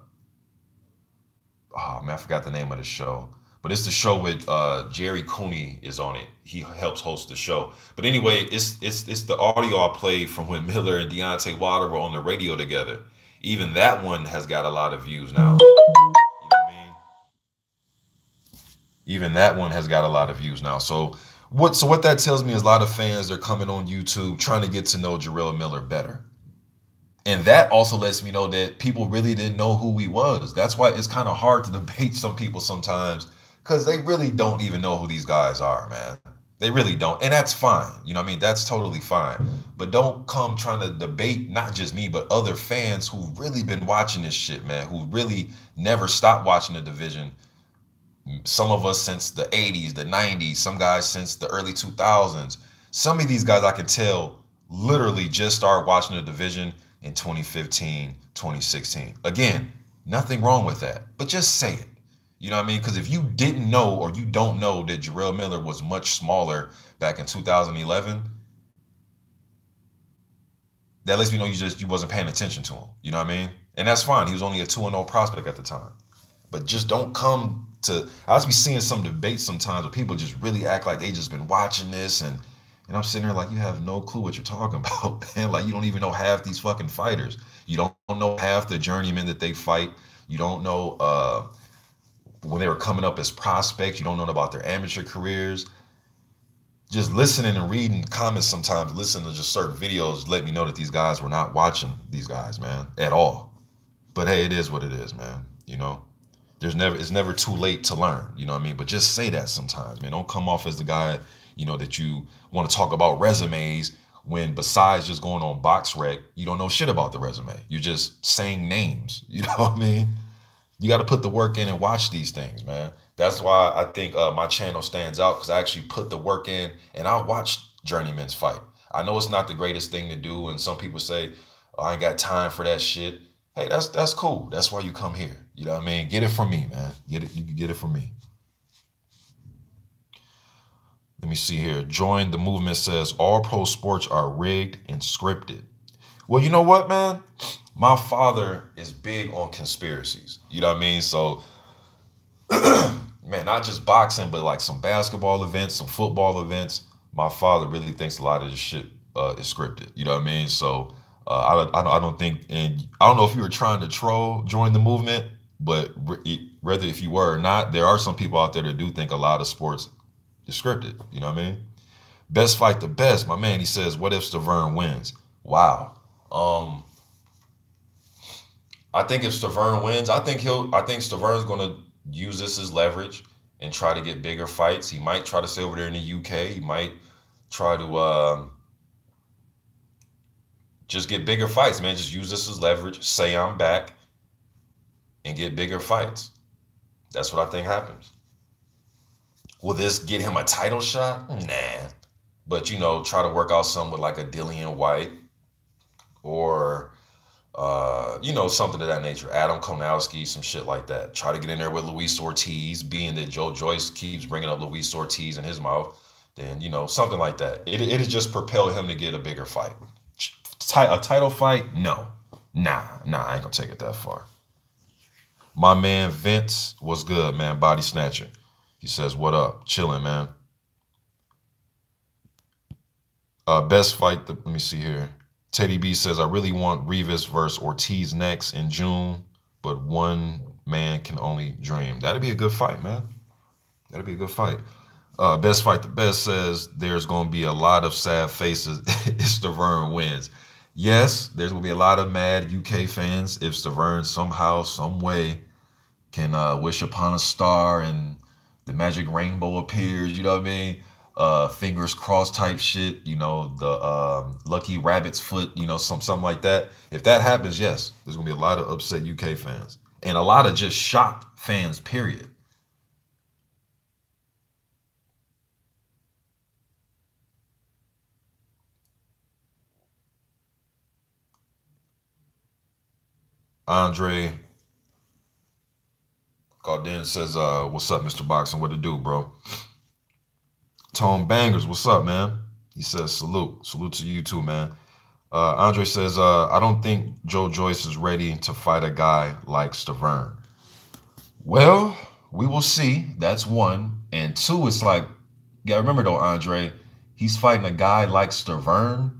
oh man, I forgot the name of the show. But it's the show with Jerry Cooney is on it. He helps host the show. But anyway, it's the audio I played from when Miller and Deontay Wilder were on the radio together. Even that one has got a lot of views now. You know what I mean? Even that one has got a lot of views now. So what that tells me is a lot of fans are coming on YouTube trying to get to know Jarrell Miller better. And that also lets me know that people really didn't know who he was. That's why it's kind of hard to debate some people sometimes because they really don't even know who these guys are, man. They really don't. And that's fine. You know what I mean? That's totally fine. But don't come trying to debate not just me, but other fans who've really been watching this shit, man, who really never stopped watching the division. Some of us since the 80s, the 90s, some guys since the early 2000s. Some of these guys I can tell literally just started watching the division in 2015, 2016. Again, nothing wrong with that, but just say it. You know what I mean? Because if you didn't know or you don't know that Jarrell Miller was much smaller back in 2011, that lets me know you wasn't paying attention to him. You know what I mean? And that's fine. He was only a 2-0 prospect at the time. But just don't come to. I was be seeing some debates sometimes where people just really act like they just been watching this, and I'm sitting there like you have no clue what you're talking about, man. Like you don't even know half these fucking fighters. You don't know half the journeymen that they fight. You don't know when they were coming up as prospects. You don't know about their amateur careers. Just listening and reading comments sometimes, listening to just certain videos, let me know that these guys were not watching these guys, man, at all. But hey, it is what it is, man. You know. It's never too late to learn, you know what I mean? But just say that sometimes, man. Don't come off as the guy, you know, that you want to talk about resumes when besides just going on BoxRec, you don't know shit about the resume. You're just saying names, you know what I mean? You got to put the work in and watch these things, man. That's why I think my channel stands out because I actually put the work in and I watch journeyman's fight. I know it's not the greatest thing to do, and some people say, oh, I ain't got time for that shit. Hey, that's cool. That's why you come here. You know what I mean? Get it from me, man. Get it. You can get it from me. Let me see here. Join the movement says all pro sports are rigged and scripted. Well, you know what, man? My father is big on conspiracies. You know what I mean? So, man, not just boxing, but like some basketball events, some football events. My father really thinks a lot of this shit is scripted. You know what I mean? So, I don't think, and I don't know if you were trying to troll join the movement, but whether if you were or not, there are some people out there that do think a lot of sports is scripted. You know what I mean? Best fight the best, my man. He says, "What if Stiverne wins?" Wow. I think if Stiverne wins, I think Stiverne's gonna use this as leverage and try to get bigger fights. He might try to stay over there in the UK. He might try to just get bigger fights, man. Just use this as leverage. Say I'm back and get bigger fights. That's what I think happens. Will this get him a title shot? Nah. But, you know, try to work out something with like a Dillian White or, you know, something of that nature. Adam Konowski, some shit like that. Try to get in there with Luis Ortiz, being that Joyce keeps bringing up Luis Ortiz in his mouth. Then, you know, something like that. It'll just propel him to get a bigger fight. A title fight? No. Nah, I ain't gonna take it that far. My man Vince, what's good, man? Body snatcher. He says, what up? Chilling, man. Best fight, let me see here. Teddy B says, I really want Rivas versus Ortiz next in June, but one man can only dream. That'd be a good fight, man. That'd be a good fight. Best fight the best says there's going to be a lot of sad faces if Stiverne wins. Yes, there's going to be a lot of mad UK fans if Stiverne somehow, some way can wish upon a star and the magic rainbow appears, you know what I mean? Fingers crossed type shit, you know, the lucky rabbit's foot, you know, something like that. If that happens, yes, there's going to be a lot of upset UK fans and a lot of just shocked fans, period. Andre Gaudin says, what's up, Mr. Boxing? What to do, bro? Tone Bangers, what's up, man? He says, salute. Salute to you too, man. Andre says, I don't think Joe Joyce is ready to fight a guy like Stiverne. Well, we will see. That's one. And two, it's like, you gotta remember though, Andre, he's fighting a guy like Stiverne,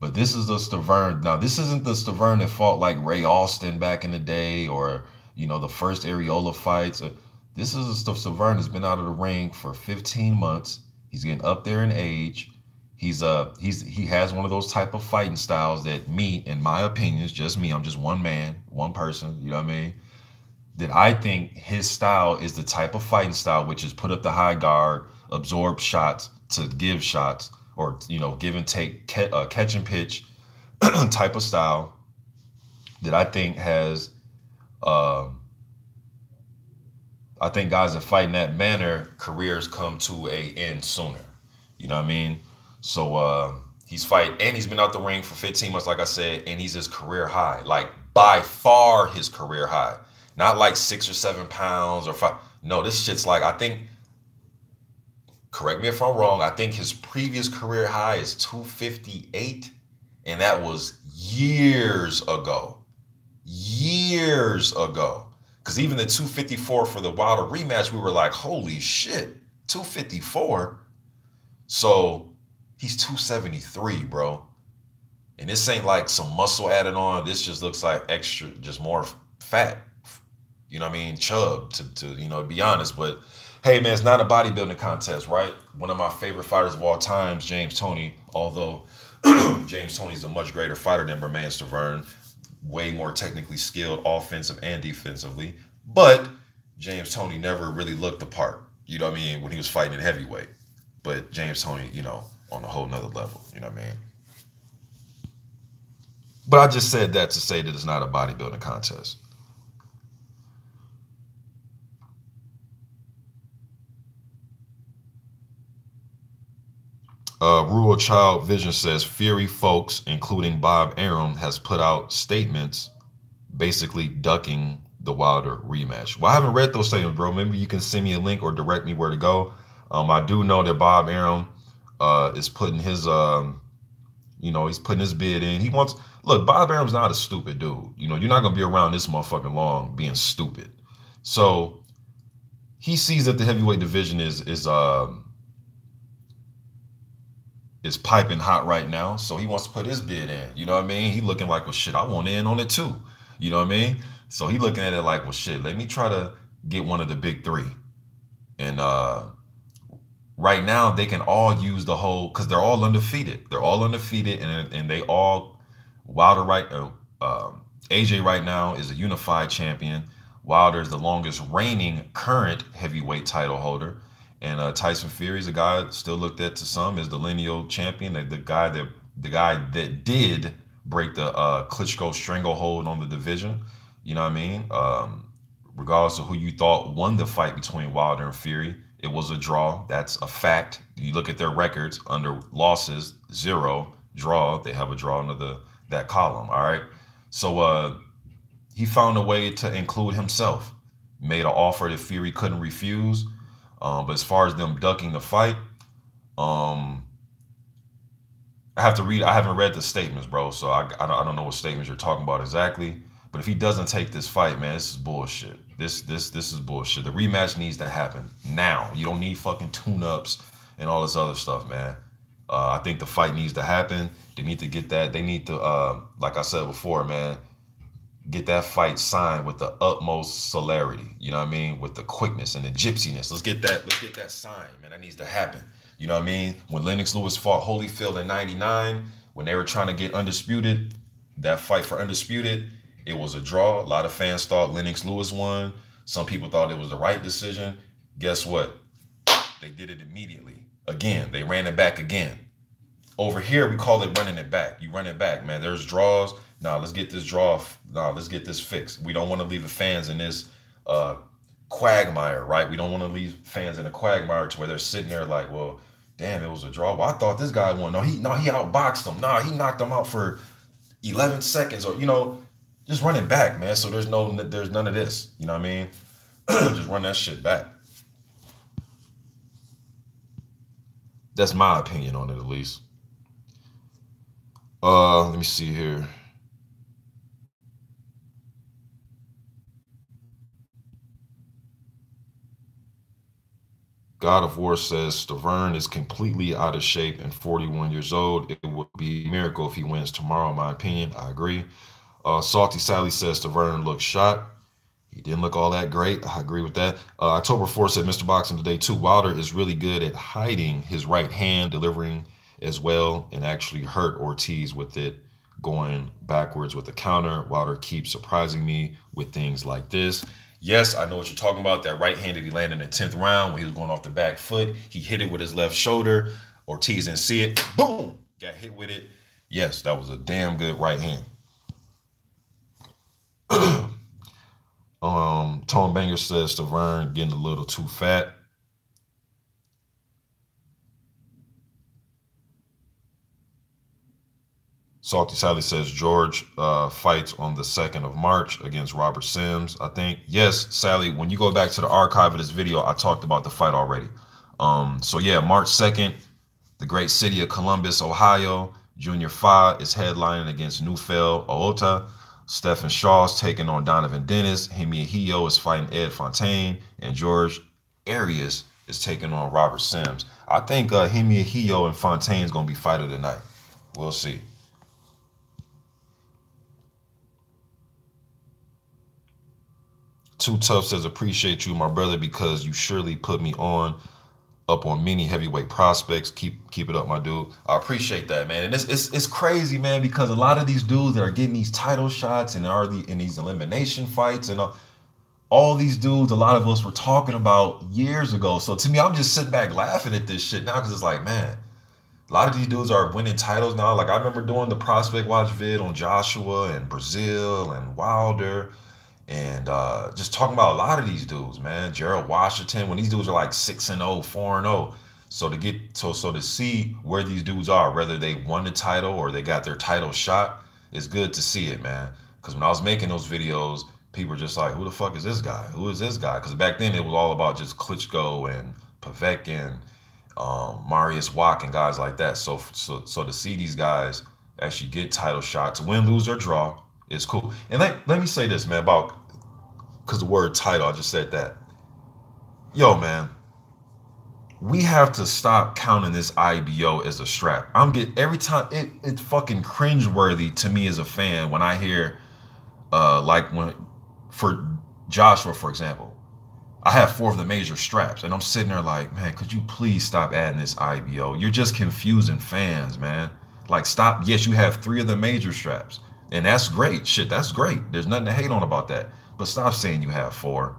but this is the Stiverne. Now, this isn't the Stiverne that fought like Ray Austin back in the day or, you know, the first Areola fights. This is a stuff. Stiverne has been out of the ring for 15 months. He's getting up there in age. He has one of those type of fighting styles that me, in my opinion, is just me. I'm just one man, one person. You know what I mean? That I think his style is the type of fighting style which is put up the high guard, absorb shots to give shots, or give and take, catch and pitch type of style that I think has. Uh, I think guys that fight in that manner, careers come to a end sooner. You know what I mean? So he's fighting, and he's been out the ring for 15 months, like I said, and he's his career high, like by far his career high. Not like 6 or 7 pounds or five. No, this shit's like, I think, correct me if I'm wrong, I think his previous career high is 258, and that was years ago. Years ago. Because even the 254 for the Wilder rematch, we were like, holy shit, 254? So he's 273, bro. And this ain't like some muscle added on. This just looks like extra, just more fat. You know what I mean? Chub, to be honest. But hey, man, it's not a bodybuilding contest, right? One of my favorite fighters of all times, James Toney, although James Toney's a much greater fighter than Bermane Stiverne, way more technically skilled offensive and defensively. But James Toney never really looked the part, you know what I mean, when he was fighting in heavyweight. But James Toney, on a whole nother level, you know what I mean? But I just said that to say that it's not a bodybuilding contest. Rural Child Vision says Fury folks, including Bob Arum, has put out statements basically ducking the Wilder rematch. Well, I haven't read those statements, bro. Maybe you can send me a link or direct me where to go. I do know that Bob Arum is putting his, he's putting his bid in. He wants, look, Bob Arum's not a stupid dude. You're not going to be around this motherfucking long being stupid. So he sees that the heavyweight division is piping hot right now, so he wants to put his bid in. You know what I mean? He looking like, well, shit, I want in on it too. You know what I mean? So he looking at it like, well, shit, let me try to get one of the big three. And right now they can all use the whole, because they're all undefeated. They're all undefeated, and they all, Wilder AJ right now is a unified champion. Wilder is the longest reigning current heavyweight title holder. And Tyson Fury is a guy still looked at to some as the lineal champion, the guy that did break the Klitschko stranglehold on the division. You know what I mean? Regardless of who you thought won the fight between Wilder and Fury, it was a draw. That's a fact. You look at their records under losses, 0, draw. They have a draw under that column. All right. So he found a way to include himself, made an offer that Fury couldn't refuse. But as far as them ducking the fight, I haven't read the statements, bro. So I don't know what statements you're talking about exactly. But if he doesn't take this fight, man, this is bullshit. This is bullshit. The rematch needs to happen now. You don't need fucking tune-ups and all this other stuff, man. I think the fight needs to happen. They need to get that. They need to, like I said before, man, get that fight signed with the utmost celerity. You know what I mean? With the quickness and the gypsiness. Let's get that signed, man. That needs to happen. You know what I mean? When Lennox Lewis fought Holyfield in '99, when they were trying to get undisputed, that fight for undisputed, it was a draw. A lot of fans thought Lennox Lewis won. Some people thought it was the right decision. Guess what? They did it immediately. Again, they ran it back again. Over here, we call it running it back. You run it back, man. There's draws. Now let's get this draw. Now let's get this fixed. We don't want to leave the fans in this quagmire, right? We don't want to leave fans in a quagmire to where they're sitting there like, well, damn, it was a draw. Well, I thought this guy won. No, he outboxed him. No, he knocked him out for 11 seconds, or just run it back, man. So there's none of this. You know what I mean? Just run that shit back. That's my opinion on it, at least. Let me see here. God of War says Stiverne is completely out of shape and 41 years old. It would be a miracle if he wins tomorrow, in my opinion. I agree. Salty Sally says Stiverne looks shot. He didn't look all that great. I agree with that. October 4th said Mr. Boxing today too. Wilder is really good at hiding his right hand, delivering as well, and actually hurt Ortiz with it, going backwards with the counter. Wilder keeps surprising me with things like this. Yes, I know what you're talking about. That right hand that he landed in the 10th round when he was going off the back foot. He hit it with his left shoulder. Ortiz didn't see it. Boom! Got hit with it. Yes, that was a damn good right hand. Tone Banger says Stiverne getting a little too fat. Salty Sally says George fights on the 2nd of March against Robert Sims, I think. Yes, Sally, when you go back to the archive of this video, I talked about the fight already. So yeah, March 2nd, the great city of Columbus, Ohio. Junior Fa is headlining against Nufel Oota. Stephen Shaw's taking on Donovan Dennis. Hemi Ahio is fighting Ed Fontaine. And George Arias is taking on Robert Sims. I think Hemi Ahio and Fontaine is going to be fight of the night. We'll see. Too Tough says, appreciate you, my brother, because you surely put me up on many heavyweight prospects. Keep it up, my dude. I appreciate that, man. And it's crazy, man, because a lot of these dudes that are getting these title shots and are in these elimination fights and all these dudes, a lot of us were talking about years ago. So to me, I'm just sitting back laughing at this shit now because it's like, man, a lot of these dudes are winning titles now. Like I remember doing the Prospect Watch vid on Joshua and Brazil and Wilder. And just talking about a lot of these dudes, man. Gerald Washington, when these dudes are like 6-0, 4-0. So to see where these dudes are, whether they won the title or they got their title shot, it's good to see it, man. Because when I was making those videos, people were just like, who the fuck is this guy? Who is this guy? Because back then it was all about just Klitschko and Povetkin, Marius Wack and guys like that. So to see these guys actually get title shots, win, lose, or draw, it's cool. And let me say this, man, about because the word title, I just said that. Yo, man, we have to stop counting this IBO as a strap. Every time it's fucking cringeworthy to me as a fan when I hear for Joshua, for example, I have 4 of the major straps, and I'm sitting there like, man, could you please stop adding this IBO? You're just confusing fans, man. Like, stop. Yes, you have 3 of the major straps, and that's great. Shit, that's great. There's nothing to hate on about that. But stop saying you have 4.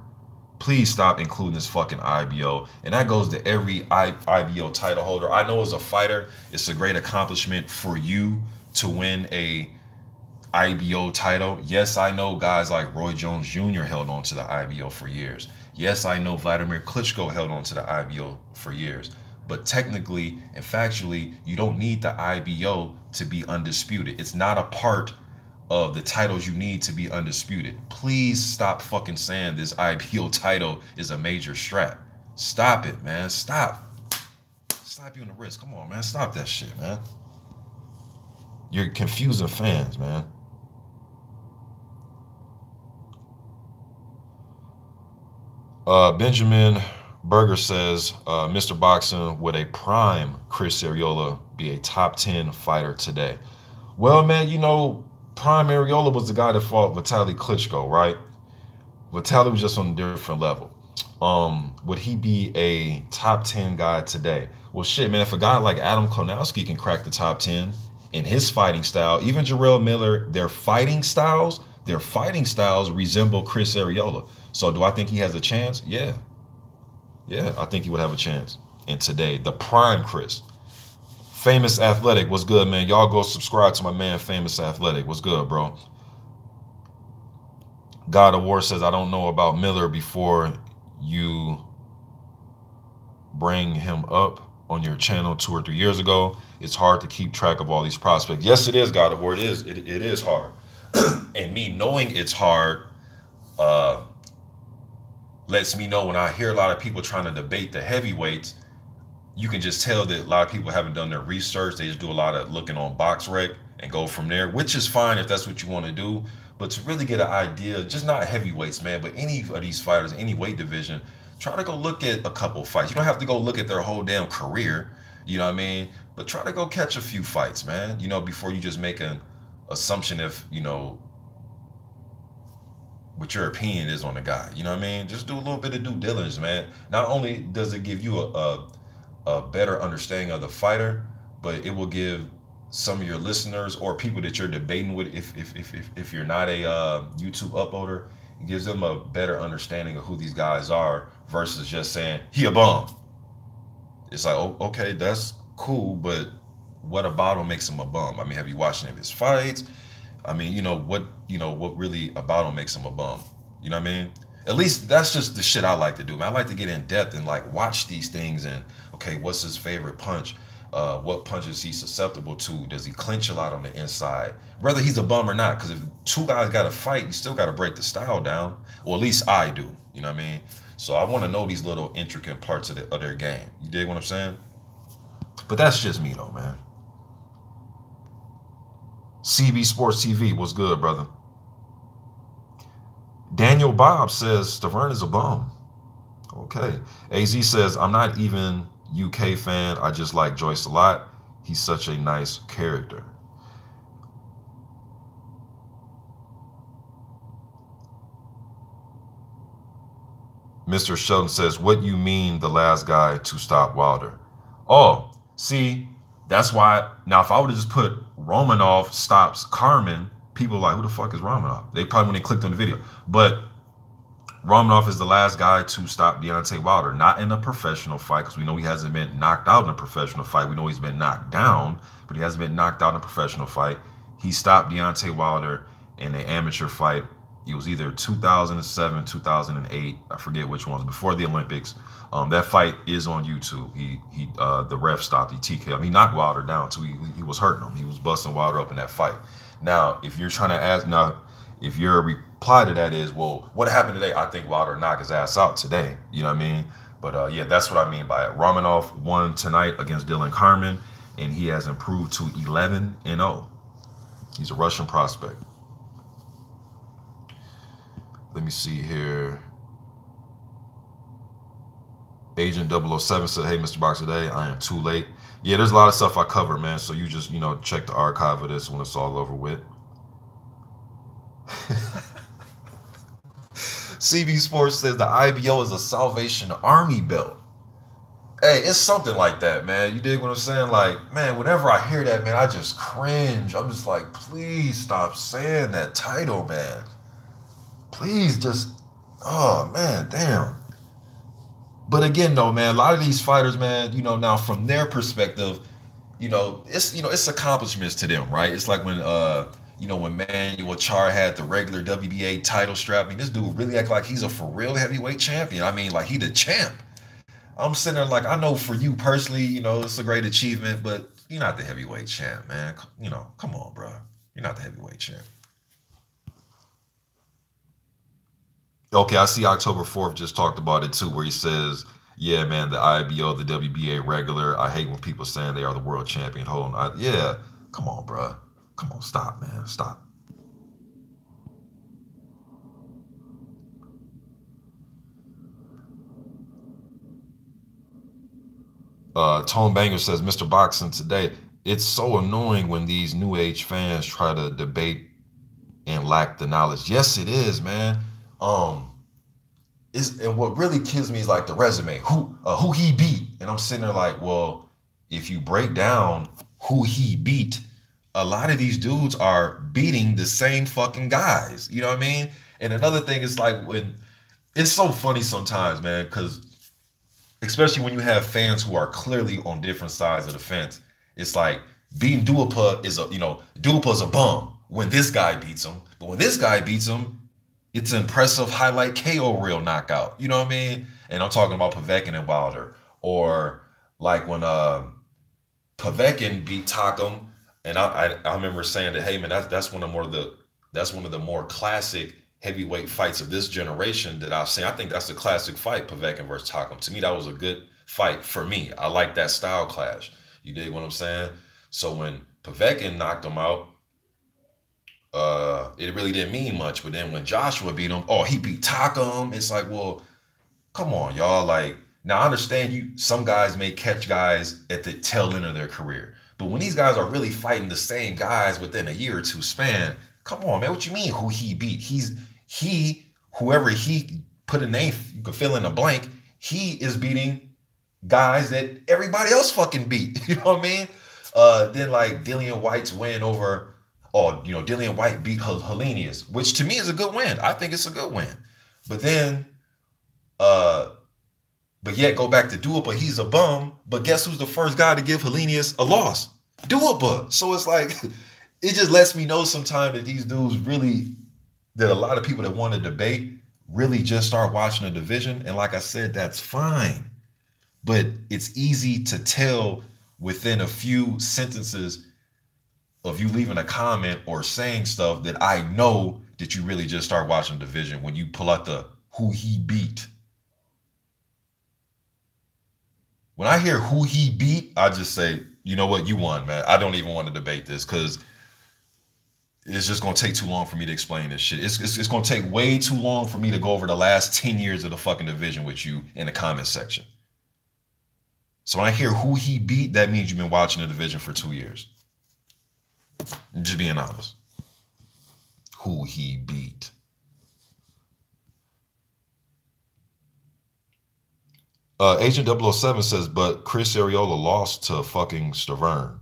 Please stop including this fucking IBO. And that goes to every IBO title holder. I know as a fighter, it's a great accomplishment for you to win a IBO title. Yes, I know guys like Roy Jones Jr. held on to the IBO for years. Yes, I know Vladimir Klitschko held on to the IBO for years. But technically and factually, you don't need the IBO to be undisputed. It's not a part of the titles you need to be undisputed. Please stop fucking saying this IBO title is a major strap. Stop it, man. Stop. Slap you in the wrist. Come on, man. Stop that shit, man. You're confusing fans, man. Benjamin Berger says, Mr. Boxing, would a prime Chris Arreola be a top 10 fighter today? Well, man, you know, prime Arreola was the guy that fought Vitaly Klitschko, right? Vitaly was just on a different level. Would he be a top 10 guy today? Well, shit, man, if a guy like Adam Konowski can crack the top 10 in his fighting style, even Jarrell Miller, their fighting styles resemble Chris Arreola. So do I think he has a chance? Yeah. Yeah, I think he would have a chance. And today, the prime Chris. Famous Athletic, what's good, man? Y'all go subscribe to my man, Famous Athletic. What's good, bro? God of War says, I don't know about Miller before you bring him up on your channel 2 or 3 years ago. It's hard to keep track of all these prospects. Yes, it is, God of War. It is hard. And me knowing it's hard lets me know when I hear a lot of people trying to debate the heavyweights, you can just tell that a lot of people haven't done their research. They just do a lot of looking on BoxRec and go from there, which is fine if that's what you want to do. But to really get an idea, just not heavyweights, man, but any of these fighters, any weight division, try to go look at a couple fights. You don't have to go look at their whole damn career, you know what I mean? But try to go catch a few fights, man, you know, before you just make an assumption if, you know, what your opinion is on the guy. You know what I mean? Just do a little bit of due diligence, man. Not only does it give you a better understanding of the fighter, but it will give some of your listeners or people that you're debating with, if you're not a YouTube uploader, it gives them a better understanding of who these guys are versus just saying he a bum. It's like, oh, okay, that's cool, but what about him makes him a bum? I mean, have you watched any of his fights? I mean, what really about him makes him a bum? You know what I mean? At least that's just the shit I like to do, man. I like to get in depth and like watch these things and okay, what's his favorite punch? What punches he's susceptible to? Does he clinch a lot on the inside? Whether he's a bum or not, because if two guys got to fight, you still got to break the style down. Or at least I do. You know what I mean? So I want to know these little intricate parts of their game. You dig what I'm saying? But that's just me though, man. CB Sports TV, what's good, brother? Daniel Bob says Stiverne is a bum. Okay. AZ says, I'm not even UK fan. I just like Joyce a lot. He's such a nice character. Mr. Sheldon says, what you mean the last guy to stop Wilder? Oh, see, that's why. Now, if I would have just put Romanov stops Carmen, people are like, who the fuck is Romanov? They probably when they clicked on the video. But Romanov is the last guy to stop Deontay Wilder, not in a professional fight, because we know he hasn't been knocked out in a professional fight. We know he's been knocked down, but he hasn't been knocked out in a professional fight. He stopped Deontay Wilder in an amateur fight. It was either 2007, 2008, I forget which ones, before the Olympics. That fight is on YouTube. The ref stopped. He TK'd him. He knocked Wilder down too. He was hurting him. He was busting Wilder up in that fight. Now, if you're trying to ask, if your reply to that is, well, what happened today? I think Wilder knocked his ass out today. You know what I mean? But yeah, that's what I mean by it. Romanov won tonight against Dylan Carmen, and he has improved to 11-0. He's a Russian prospect. Let me see here. Agent 007 said, hey, Mr. Boxer Day, I am too late. Yeah, there's a lot of stuff I cover, man. So you just, check the archive of this when it's all over with. CB Sports says the IBO is a Salvation Army belt. Hey, it's something like that, man. You dig what I'm saying? Like, man, whenever I hear that, man, I just cringe. I'm just like, please stop saying that title, man. Please just, oh, man, damn. But again, though, man, a lot of these fighters, man, now from their perspective, it's accomplishments to them, right? It's like when, when Manuel Char had the regular WBA title strap. I mean, this dude really act like he's a for real heavyweight champion. I mean, like he the champ. I'm sitting there like, I know for you personally, it's a great achievement, but you're not the heavyweight champ, man. Come on, bro. You're not the heavyweight champ. Okay, I see October 4th just talked about it too, where he says, yeah, man, the IBO, the WBA regular, I hate when people saying they are the world champion. Hold on. Yeah, come on, bro. Come on, stop, man. Stop. Tone Banger says, Mr. Boxing today, it's so annoying when these new age fans try to debate and lack the knowledge. Yes, it is, man. And what really kills me is like the resume, who he beat. And I'm sitting there like, well, if you break down who he beat, a lot of these dudes are beating the same fucking guys. You know what I mean? And another thing is like when it's so funny sometimes, man, because especially when you have fans who are clearly on different sides of the fence, it's like beating Duhaupas is Duhaupas a bum when this guy beats him. But when this guy beats him, it's an impressive highlight KO reel knockout. You know what I mean? And I'm talking about Povetkin and Wilder. Or like when Povetkin beat Takum, and I remember saying that, hey man, that's one of the more classic heavyweight fights of this generation that I've seen. I think that's a classic fight, Povetkin versus Takum. To me, that was a good fight for me. I like that style clash. You dig what I'm saying? So when Povetkin knocked him out, it really didn't mean much. But then when Joshua beat him, he beat Takum. It's like, well, come on, y'all. Like, now I understand some guys may catch guys at the tail end of their career. But when these guys are really fighting the same guys within a year or two span, come on, man. What you mean who he beat? He whoever he put a name, you could fill in a blank, he is beating guys that everybody else fucking beat. You know what I mean? Then like Dillian White's win over, Dillian White beat Helenius, which to me is a good win. I think it's a good win. But then, but yet go back to Duopa, he's a bum. But guess who's the first guy to give Helenius a loss? Duopa. So it's like, it just lets me know sometimes that these dudes really, that a lot of people that want to debate really just start watching the division. And like I said, that's fine. But it's easy to tell within a few sentences of you leaving a comment or saying stuff that I know that you really just start watching the division when you pull out the who he beat. When I hear who he beat, I just say, you know what, you won, man. I don't even want to debate this because it's just going to take too long for me to explain this shit. It's going to take way too long for me to go over the last 10 years of the fucking division with you in the comment section. So when I hear who he beat, that means you've been watching the division for 2 years. I'm just being honest. Who he beat. Agent 007 says, but Chris Arreola lost to fucking Stiverne.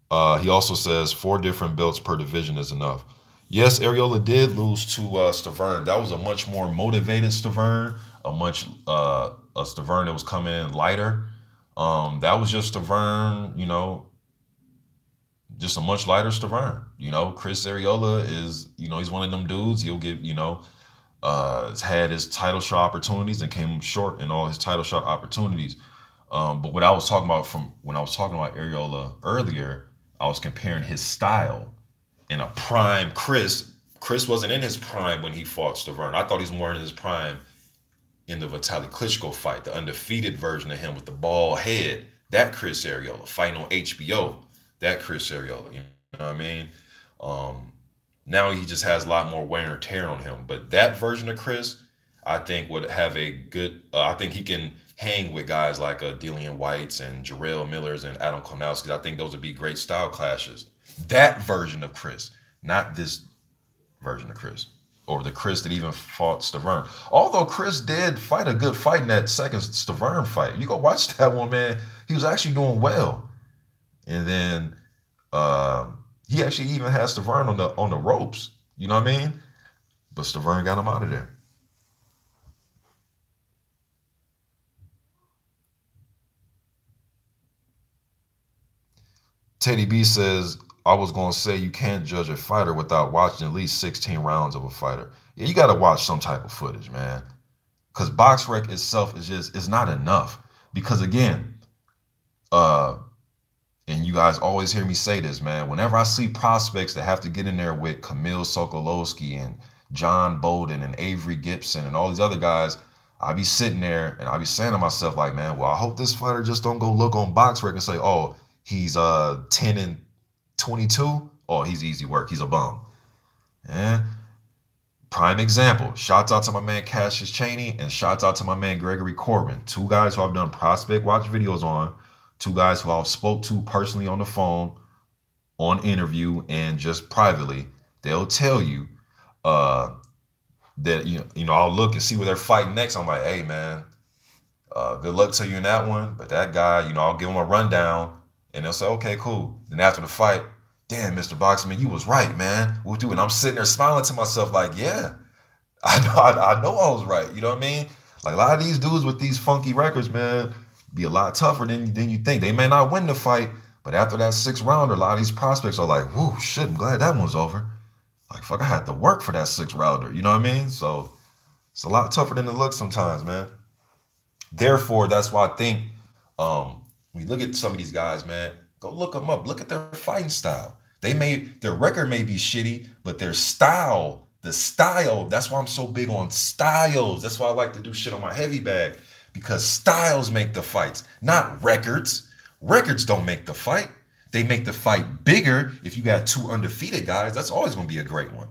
He also says 4 different belts per division is enough. Yes, Arreola did lose to Stiverne. That was a much more motivated Stiverne, a Stiverne that was coming in lighter. That was just Stiverne, just a much lighter Stiverne. Chris Arreola is, he's one of them dudes. He'll get, has had his title shot opportunities and came short in all his title shot opportunities. But what I was talking about when I was talking about Arreola earlier, I was comparing his style in a prime Chris. Chris wasn't in his prime when he fought Stiverne. I thought he was more in his prime in the Vitaly Klitschko fight, the undefeated version of him with the bald head. That Chris Arreola fighting on HBO. That Chris Arreola, you know what I mean? Now he just has a lot more wear and tear on him. But that version of Chris, I think would have a good, I think he can hang with guys like Dillian Whites and Jarrell Millers and Adam Konowskis. I think those would be great style clashes. That version of Chris, not this version of Chris, or the Chris that even fought Stiverne. Although Chris did fight a good fight in that second Stiverne fight. You go watch that one, man. He was actually doing well. And then he actually even had Stiverne on the ropes. You know what I mean? But Stiverne got him out of there. Teddy B says, I was going to say you can't judge a fighter without watching at least 16 rounds of a fighter. Yeah, you got to watch some type of footage, man. Because BoxRec itself is not enough. Because again, and you guys always hear me say this, man, whenever I see prospects that have to get in there with Kamil Sokolowski and John Bolden and Avery Gibson and all these other guys, I be sitting there and I be saying to myself like, man, well, I hope this fighter just don't go look on BoxRec and say, oh, he's 10-22. Oh, he's easy work. He's a bum. Yeah. Prime example. Shouts out to my man Cassius Chaney and shouts out to my man Gregory Corbin. 2 guys who I've done prospect watch videos on. 2 guys who I've spoke to personally on the phone, on interview, and just privately. They'll tell you that I'll look and see where they're fighting next. I'm like, hey man, good luck to you in that one. But that guy, I'll give him a rundown, and they'll say, okay, cool. Then after the fight, damn, Mr. Boxman, you was right, man. We'll do it. And I'm sitting there smiling to myself like, yeah, I know I was right. You know what I mean? Like a lot of these dudes with these funky records, man, be a lot tougher than you think. They may not win the fight, but after that 6th rounder, a lot of these prospects are like, whoo, shit, I'm glad that one's over. Like, fuck, I had to work for that 6th rounder. You know what I mean? So it's a lot tougher than it looks sometimes, man. Therefore, that's why I think when you look at some of these guys, man, go look them up. Look at their fighting style. Their record may be shitty, but their style, that's why I'm so big on styles. That's why I like to do shit on my heavy bag. Because styles make the fights, not records. Records don't make the fight. They make the fight bigger. If you got 2 undefeated guys, that's always going to be a great one.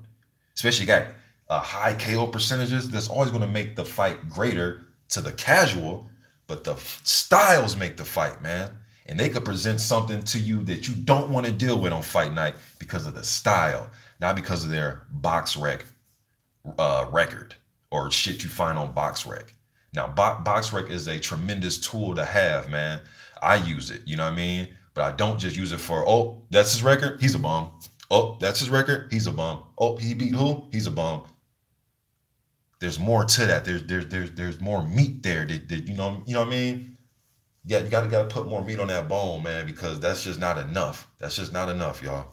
Especially you got high KO percentages. That's always going to make the fight greater to the casual. But the styles make the fight, man. And they could present something to you that you don't want to deal with on fight night because of the style, not because of their BoxRec record or shit you find on BoxRec. Now, BoxRec is a tremendous tool to have, man. I use it, you know what I mean? But I don't just use it for, oh, that's his record, he's a bum. Oh, that's his record, he's a bum. Oh, he beat who? He's a bum. There's more to that. There's more meat there. That you know what I mean? Yeah, you gotta put more meat on that bone, man, because that's just not enough. That's just not enough, y'all.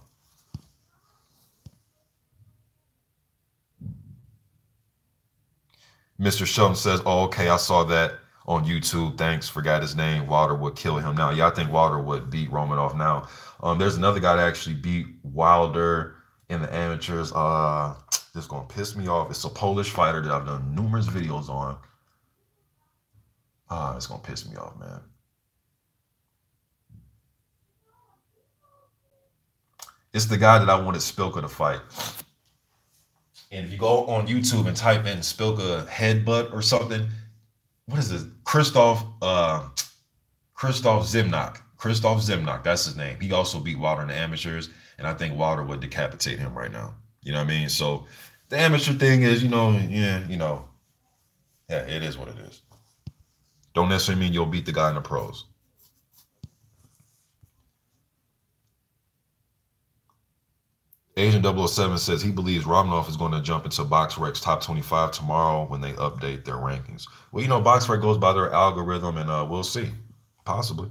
Mr. Shelton says, "Oh, okay, I saw that on YouTube. Thanks. Forgot his name. Wilder would kill him now. Yeah, I think Wilder would beat Romanov now. There's another guy that actually beat Wilder in the amateurs. This is gonna piss me off. It's a Polish fighter that I've done numerous videos on. It's gonna piss me off, man. It's the guy that I wanted Spilka to fight. And if you go on YouTube and type in Spilka headbutt or something, what is this? Christoph Zimnock. Christoph Zimnock, that's his name. He also beat Wilder in the amateurs, and I think Wilder would decapitate him right now. You know what I mean? So the amateur thing is, yeah, it is what it is. Don't necessarily mean you'll beat the guy in the pros. Agent 007 says he believes Romanov is going to jump into BoxRec's top 25 tomorrow when they update their rankings. Well, BoxRec goes by their algorithm, and we'll see. Possibly.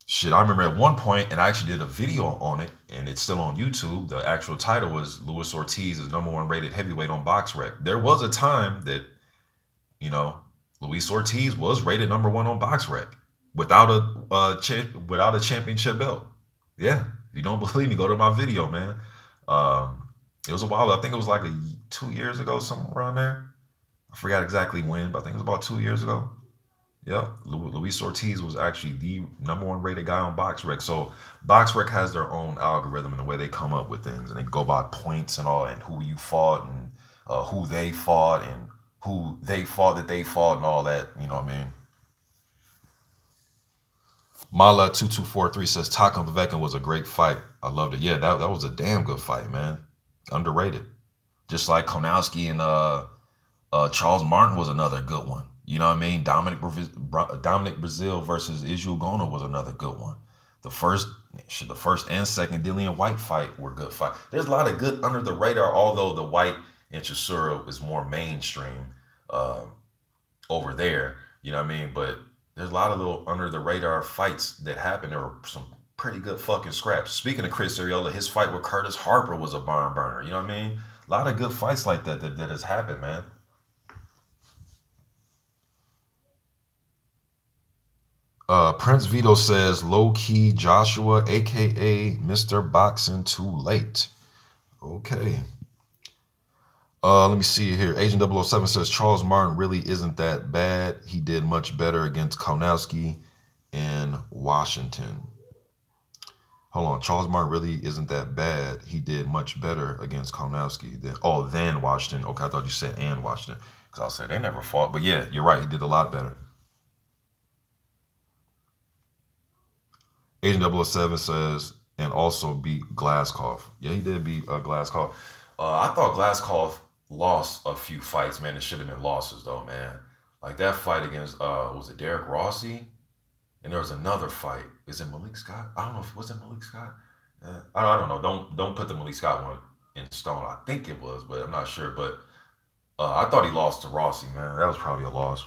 Shit, I remember at one point, and I actually did a video on it, and it's still on YouTube. The actual title was Luis Ortiz is #1 rated heavyweight on BoxRec. There was a time that, Luis Ortiz was rated #1 on BoxRec without a championship belt. Yeah, if you don't believe me, go to my video, man. It was a while. I think it was like 2 years ago, somewhere around there. I forgot exactly when, but I think it was about 2 years ago. Yep, Luis Ortiz was actually the #1 rated guy on BoxRec. So BoxRec has their own algorithm and the way they come up with things, and they go by points and all, and who you fought, and who they fought, and who they fought that they fought, and all that. You know what I mean? Mala2243 says Takam Povetkin was a great fight. I loved it. Yeah, that was a damn good fight, man. Underrated. Just like Konowski and Charles Martin was another good one. You know what I mean? Dominic Brazil versus Israel Gona was another good one. The first and second Dillian White fight were good fights. There's a lot of good under the radar, although the White and Chisora is more mainstream over there. You know what I mean? But there's a lot of little under the radar fights that happened. There were some pretty good fucking scraps. Speaking of Chris Arreola, his fight with Curtis Harper was a barn burner. You know what I mean? A lot of good fights like that has happened, man. Prince Vito says low-key Joshua, aka Mr. Boxing Too Late. Okay. Let me see here. Agent 007 says Charles Martin really isn't that bad. He did much better against Konowski in Washington. Hold on. Charles Martin really isn't that bad. He did much better against Konowski than Washington. Okay, I thought you said and Washington. Because I said they never fought. But yeah, you're right. He did a lot better. Agent 007 says, and also beat Glaskov. Yeah, he did beat Glaskov. I thought Glaskov lost a few fights, man. It should have been losses, though, man. Like that fight against, was it Derek Rossi? And there was another fight. Is it Malik Scott? I don't know. Was it Malik Scott? I don't know. Don't put the Malik Scott one in stone. I think it was, but I'm not sure. But I thought he lost to Rossi, man. That was probably a loss.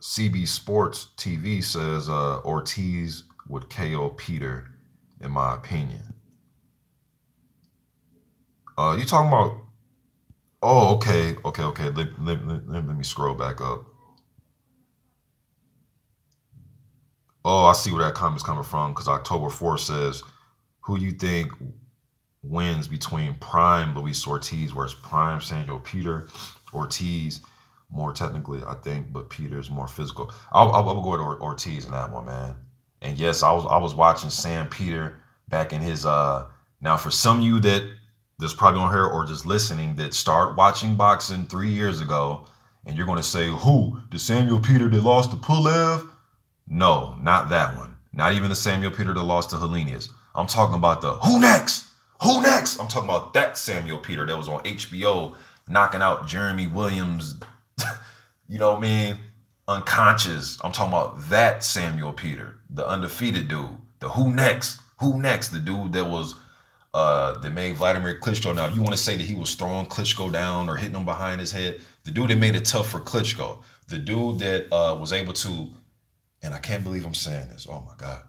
CB Sports TV says Ortiz would KO Peter, in my opinion. You talking about? Oh, okay. Let me scroll back up. Oh, I see where that comment's coming from. Because October 4th says, who you think wins between Prime Luis Ortiz versus Prime Samuel Peter? Ortiz more technically, I think, but Peter's more physical. I'll go with Ortiz in that one, man. And yes, I was watching Sam Peter back in his now for some of you that's probably on here or just listening that start watching boxing 3 years ago, and you're going to say, who? The Samuel Peter that lost to Pulev? No, not that one. Not even the Samuel Peter that lost to Hellenius. I'm talking about the who next? Who next? I'm talking about that Samuel Peter that was on HBO knocking out Jeremy Williams, you know what I mean? Unconscious. I'm talking about that Samuel Peter, the undefeated dude. The who next? Who next? The dude that was that made Vladimir Klitschko. Now, if you want to say that he was throwing Klitschko down or hitting him behind his head, the dude that made it tough for Klitschko, the dude that was able to, and I can't believe I'm saying this. Oh my God.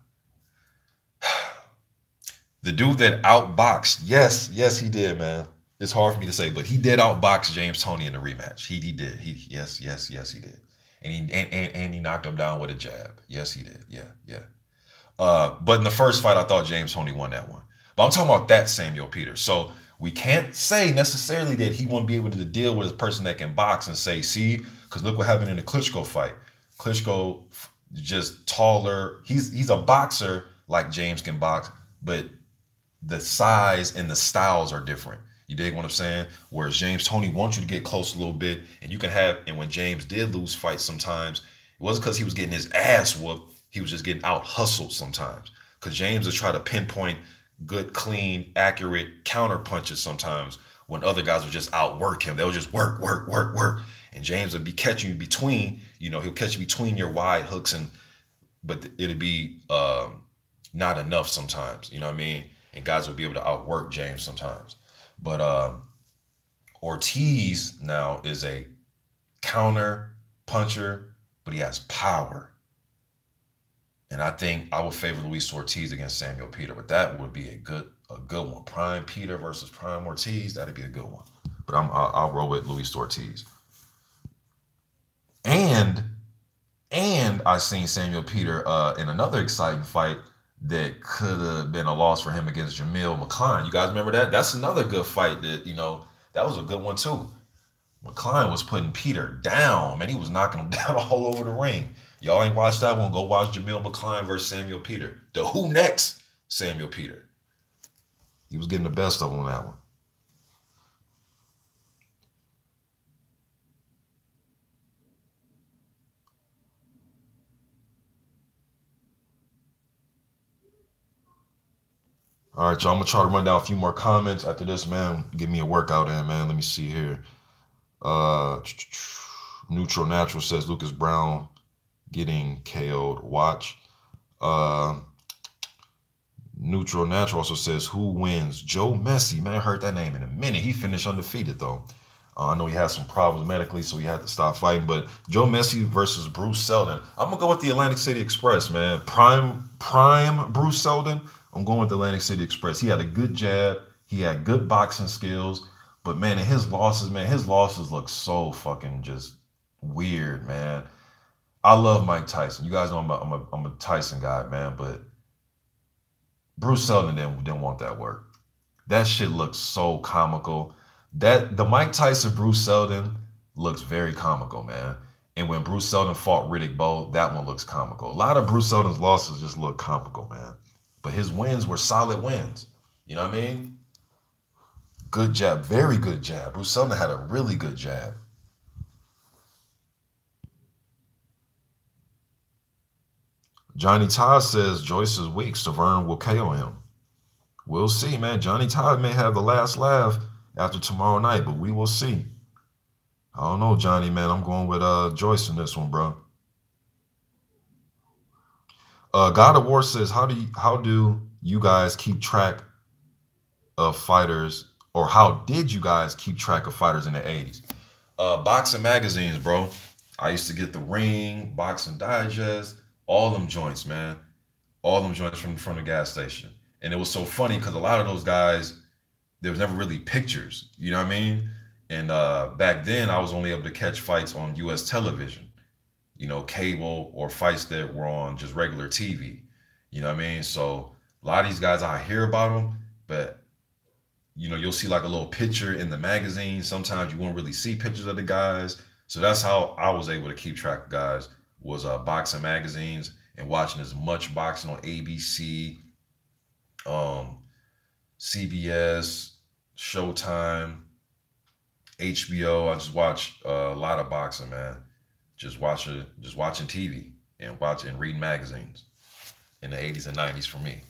The dude that outboxed, yes, he did, man. It's hard for me to say, but he did outbox James Toney in the rematch. He did. Yes, he did. And he knocked him down with a jab. Yes, he did. Yeah. But in the first fight, I thought James Toney won that one. But I'm talking about that Samuel Peters. So we can't say necessarily that he won't be able to deal with a person that can box and say, see, because look what happened in the Klitschko fight. Klitschko just taller. He's a boxer like James can box, but the size and the styles are different. You dig what I'm saying? Whereas James Toney wants you to get close a little bit, and you can have. And when James did lose fights, sometimes it wasn't because he was getting his ass whooped. He was just getting out hustled sometimes. Because James would try to pinpoint good, clean, accurate counter punches sometimes when other guys would just outwork him. They'll just work. And James would be catching you between, he'll catch you between your wide hooks, but it'd be not enough sometimes, you know what I mean? And guys would be able to outwork James sometimes. But Ortiz now is a counter puncher, but he has power. And I think I would favor Luis Ortiz against Samuel Peter, but that would be a good one. Prime Peter versus Prime Ortiz, that'd be a good one. But I'll roll with Luis Ortiz. And I seen Samuel Peter in another exciting fight that could have been a loss for him against Jamil McCline. You guys remember that? That's another good fight that, that was a good one too. McCline was putting Peter down, man. He was knocking him down all over the ring. Y'all ain't watched that one? Go watch Jamil McCline versus Samuel Peter. The who next Samuel Peter. He was getting the best of him on that one. All right, y'all. I'm gonna try to run down a few more comments after this, man. Give me a workout in, man. Let me see here. Neutral Natural says Lucas Brown getting KO'd. Watch. Neutral Natural also says who wins? Joe Messi, man. I heard that name in a minute. He finished undefeated though. I know he had some problems medically, so he had to stop fighting. But Joe Messi versus Bruce Seldon. I'm gonna go with the Atlantic City Express, man. Prime Bruce Seldon. I'm going with the Atlantic City Express. He had a good jab. He had good boxing skills. But man, in his losses look so fucking just weird, man. I love Mike Tyson. You guys know I'm a Tyson guy, man. But Bruce Seldon didn't want that work. That shit looks so comical. The Mike Tyson Bruce Seldon looks very comical, man. And when Bruce Seldon fought Riddick Bowe, that one looks comical. A lot of Bruce Seldon's losses just look comical, man. But his wins were solid wins. You know what I mean? Good jab, very good jab. Bruce Seldon had a really good jab. Johnny Todd says Joyce is weak. Stiverne will KO him. We'll see, man. Johnny Todd may have the last laugh after tomorrow night, but we will see. I don't know, Johnny, man. I'm going with Joyce in this one, bro. God of War says, how do you guys keep track of fighters, or how did you guys keep track of fighters in the 80s? Boxing magazines, bro. I used to get The Ring, Boxing Digest, all them joints, man. All them joints from the gas station. And it was so funny because a lot of those guys, there was never really pictures, you know what I mean? And back then, I was only able to catch fights on U.S. television, cable, or fights that were on just regular TV. You know what I mean? So a lot of these guys, I hear about them, but you'll see like a little picture in the magazine. Sometimes you won't really see pictures of the guys. So that's how I was able to keep track of guys, was boxing magazines and watching as much boxing on ABC, CBS, Showtime, HBO. I just watch a lot of boxing, man. Just watching TV. and watch and read magazines in the 80s and 90s for me.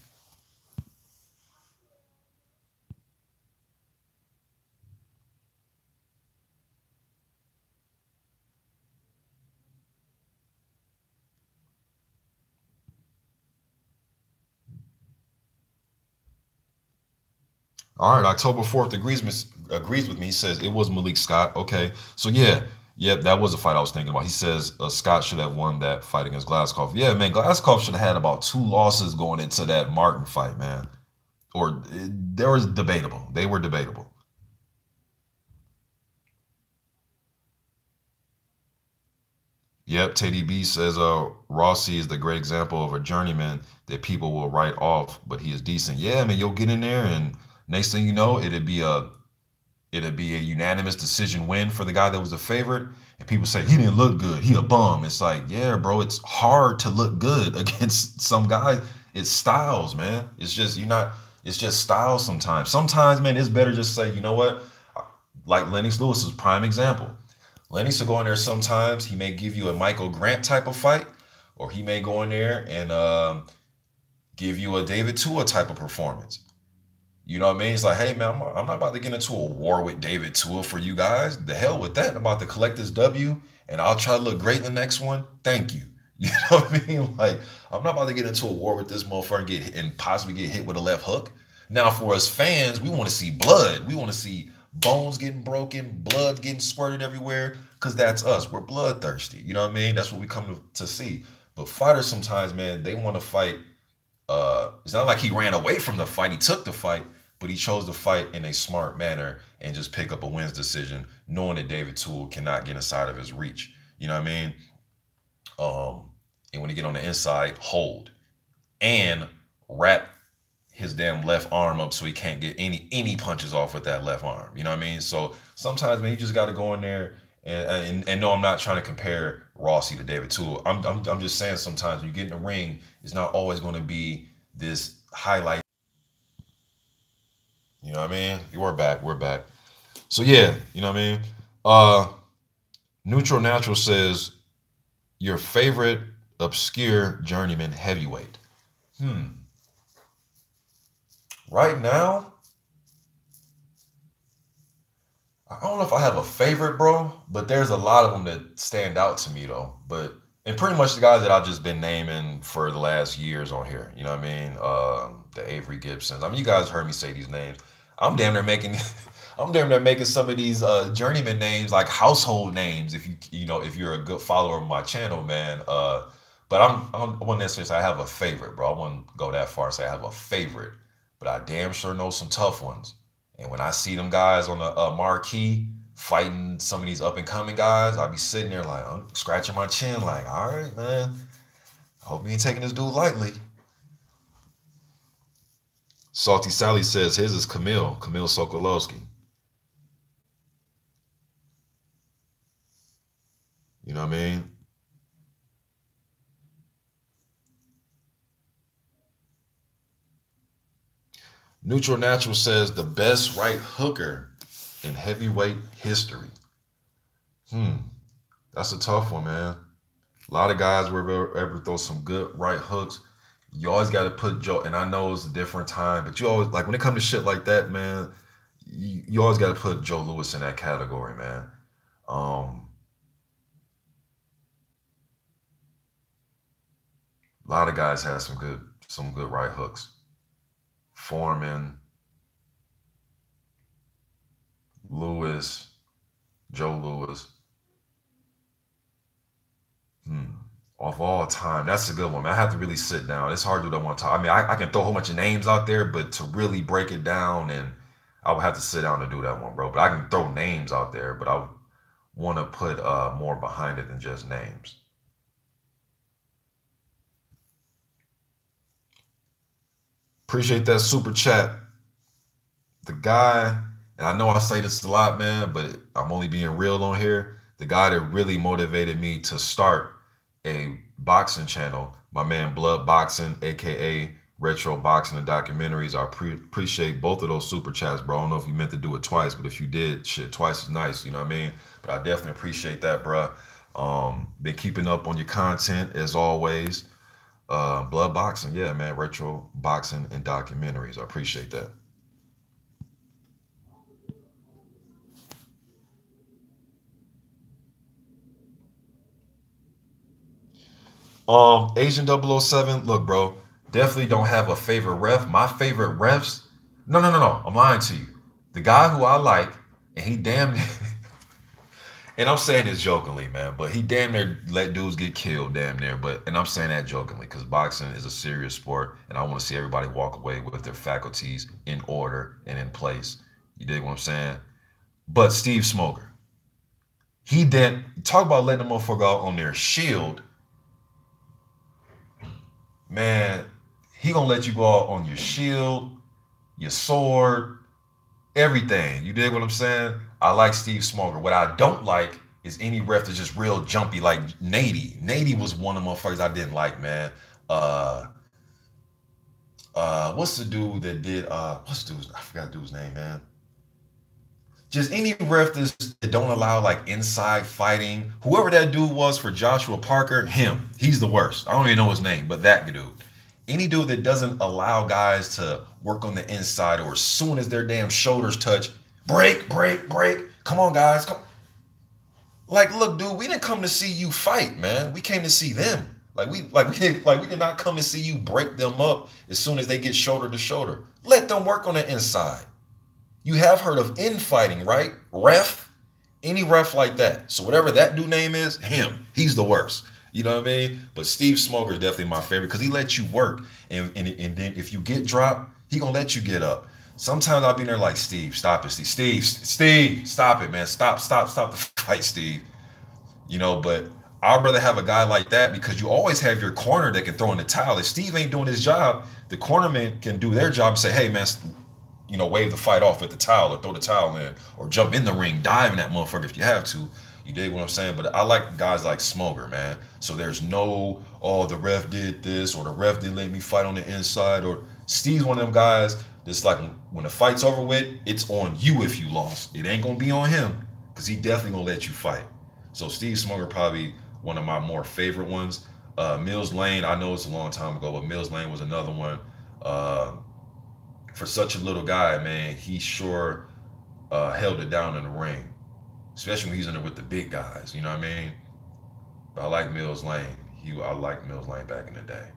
All right, October 4th agrees with me. He says it was Malik Scott. Okay, so yeah, that was a fight I was thinking about. He says Scott should have won that fight against Glaskov. Yeah, man, Glaskov should have had about 2 losses going into that Martin fight, man. Or they were debatable. They were debatable. Yep, Teddy B says Rossi is the great example of a journeyman that people will write off, but he is decent. Yeah, man, you'll get in there, and next thing you know, it'd be a unanimous decision win for the guy that was the favorite. And people say he didn't look good. He a bum. It's like, yeah, bro, it's hard to look good against some guys. It's styles, man. It's just you're not. It's just styles sometimes. Sometimes, man, it's better just say, you know what? Like Lennox Lewis is prime example. Lennox will go in there sometimes. He may give you a Michael Grant type of fight, or he may go in there and give you a David Tua type of performance. You know what I mean? It's like, hey man, I'm not about to get into a war with David Tua for you guys. The hell with that. I'm about to collect this W, and I'll try to look great in the next one. Thank you. You know what I mean? Like, I'm not about to get into a war with this motherfucker and possibly get hit with a left hook. Now, for us fans, we want to see blood. We want to see bones getting broken, blood getting squirted everywhere, because that's us. We're bloodthirsty. You know what I mean? That's what we come to see. But fighters sometimes, man, they want to fight. It's not like he ran away from the fight. He took the fight, but he chose to fight in a smart manner and just pick up a wins decision, knowing that David Tool cannot get inside of his reach. You know what I mean? And when he get on the inside, hold and wrap his damn left arm up so he can't get any punches off with that left arm. You know what I mean? So sometimes, man, you just got to go in there and no, I'm not trying to compare Rossi to David Tool. I'm just saying sometimes when you get in the ring, it's not always going to be this highlight. You know what I mean? We're back. We're back. So yeah, you know what I mean? Neutral Natural says your favorite obscure journeyman heavyweight. Right now, I don't know if I have a favorite, bro, but there's a lot of them that stand out to me though. But and pretty much the guys that I've just been naming for the last years on here. You know what I mean? The Avery Gibsons. I mean, you guys heard me say these names. I'm damn near making, I'm damn near making some of these journeyman names like household names. If you're a good follower of my channel, man. But I wouldn't necessarily say I have a favorite, bro. I wouldn't go that far and say I have a favorite, but I damn sure know some tough ones. And when I see them guys on the marquee fighting some of these up and coming guys, I'll be sitting there like I'm scratching my chin, like, all right, man. I hope you ain't taking this dude lightly. Salty Sally says his is Camille Sokolowski. You know what I mean? Neutral Natural says the best right hooker in heavyweight history. That's a tough one, man. A lot of guys will ever throw some good right hooks. You always got to put Joe, and I know it's a different time, but you always, like when it comes to shit like that, man, you always got to put Joe Louis in that category, man. A lot of guys have some good right hooks. Foreman, Lewis, Joe Louis. Of all time, that's a good one, man. I have to really sit down. It's hard to do that one time. I mean, I can throw a whole bunch of names out there, but to really break it down, and I would have to sit down to do that one, bro. But I can throw names out there, but I want to put more behind it than just names. Appreciate that super chat. The guy, and I know I say this a lot, man, but I'm only being real on here. The guy that really motivated me to start a boxing channel, my man Blood Boxing, aka Retro Boxing and Documentaries. I appreciate both of those super chats, bro. I don't know if you meant to do it twice, but if you did, shit, twice is nice. You know what I mean? But I definitely appreciate that, bro. Been keeping up on your content as always. Blood boxing, yeah, man. Retro boxing and documentaries. I appreciate that. Asian 007. Look, bro, definitely don't have a favorite ref. My favorite refs. No, no, no, no. I'm lying to you. The guy who I like, and he damn and I'm saying this jokingly, man, but he damn near let dudes get killed, damn near. But and I'm saying that jokingly because boxing is a serious sport, and I want to see everybody walk away with their faculties in order and in place. You dig what I'm saying? But Steve Smoker, he didn't talk about letting the motherfucker out on their shield, man. He gonna let you go out on your shield, your sword, everything. You dig what I'm saying? I like Steve Smoker. What I don't like is any ref that's just real jumpy, like Nady. Nady was one of the motherfuckers I didn't like, man. Uh, what's the dude that did? What's the dude's? I forgot the dude's name, man. Just any ref that don't allow like inside fighting. Whoever that dude was for Joshua Parker, him, he's the worst. I don't even know his name, but that dude. Any dude that doesn't allow guys to work on the inside, or as soon as their damn shoulders touch, break, break, break. Come on, guys. Come. Like, look, dude, we didn't come to see you fight, man. We came to see them. We did not come to see you break them up as soon as they get shoulder to shoulder. Let them work on the inside. You have heard of infighting, right? Ref, any ref like that. So whatever that dude name is, him. He's the worst. You know what I mean? But Steve Smoker is definitely my favorite because he lets you work. And then if you get dropped, he gonna let you get up. Sometimes I'll be there like, Steve, stop it, Steve, stop it, man. Stop the fight, Steve. But I'd rather have a guy like that because you always have your corner that can throw in the towel. If Steve ain't doing his job, the cornerman can do their job and say, hey, man, wave the fight off with the towel or throw the towel in or jump in the ring, dive in that motherfucker if you have to. You dig what I'm saying? But I like guys like Smoker, man. So there's no, oh, the ref did this or the ref didn't let me fight on the inside. Or Steve's one of them guys that's like, when the fight's over with, it's on you if you lost. It ain't going to be on him because he definitely going to let you fight. So Steve Smoker probably one of my more favorite ones. Mills Lane, I know it's a long time ago, but Mills Lane was another one. For such a little guy, man, he sure held it down in the ring, especially when he's in there with the big guys. You know what I mean? But I like Mills Lane. I liked Mills Lane back in the day.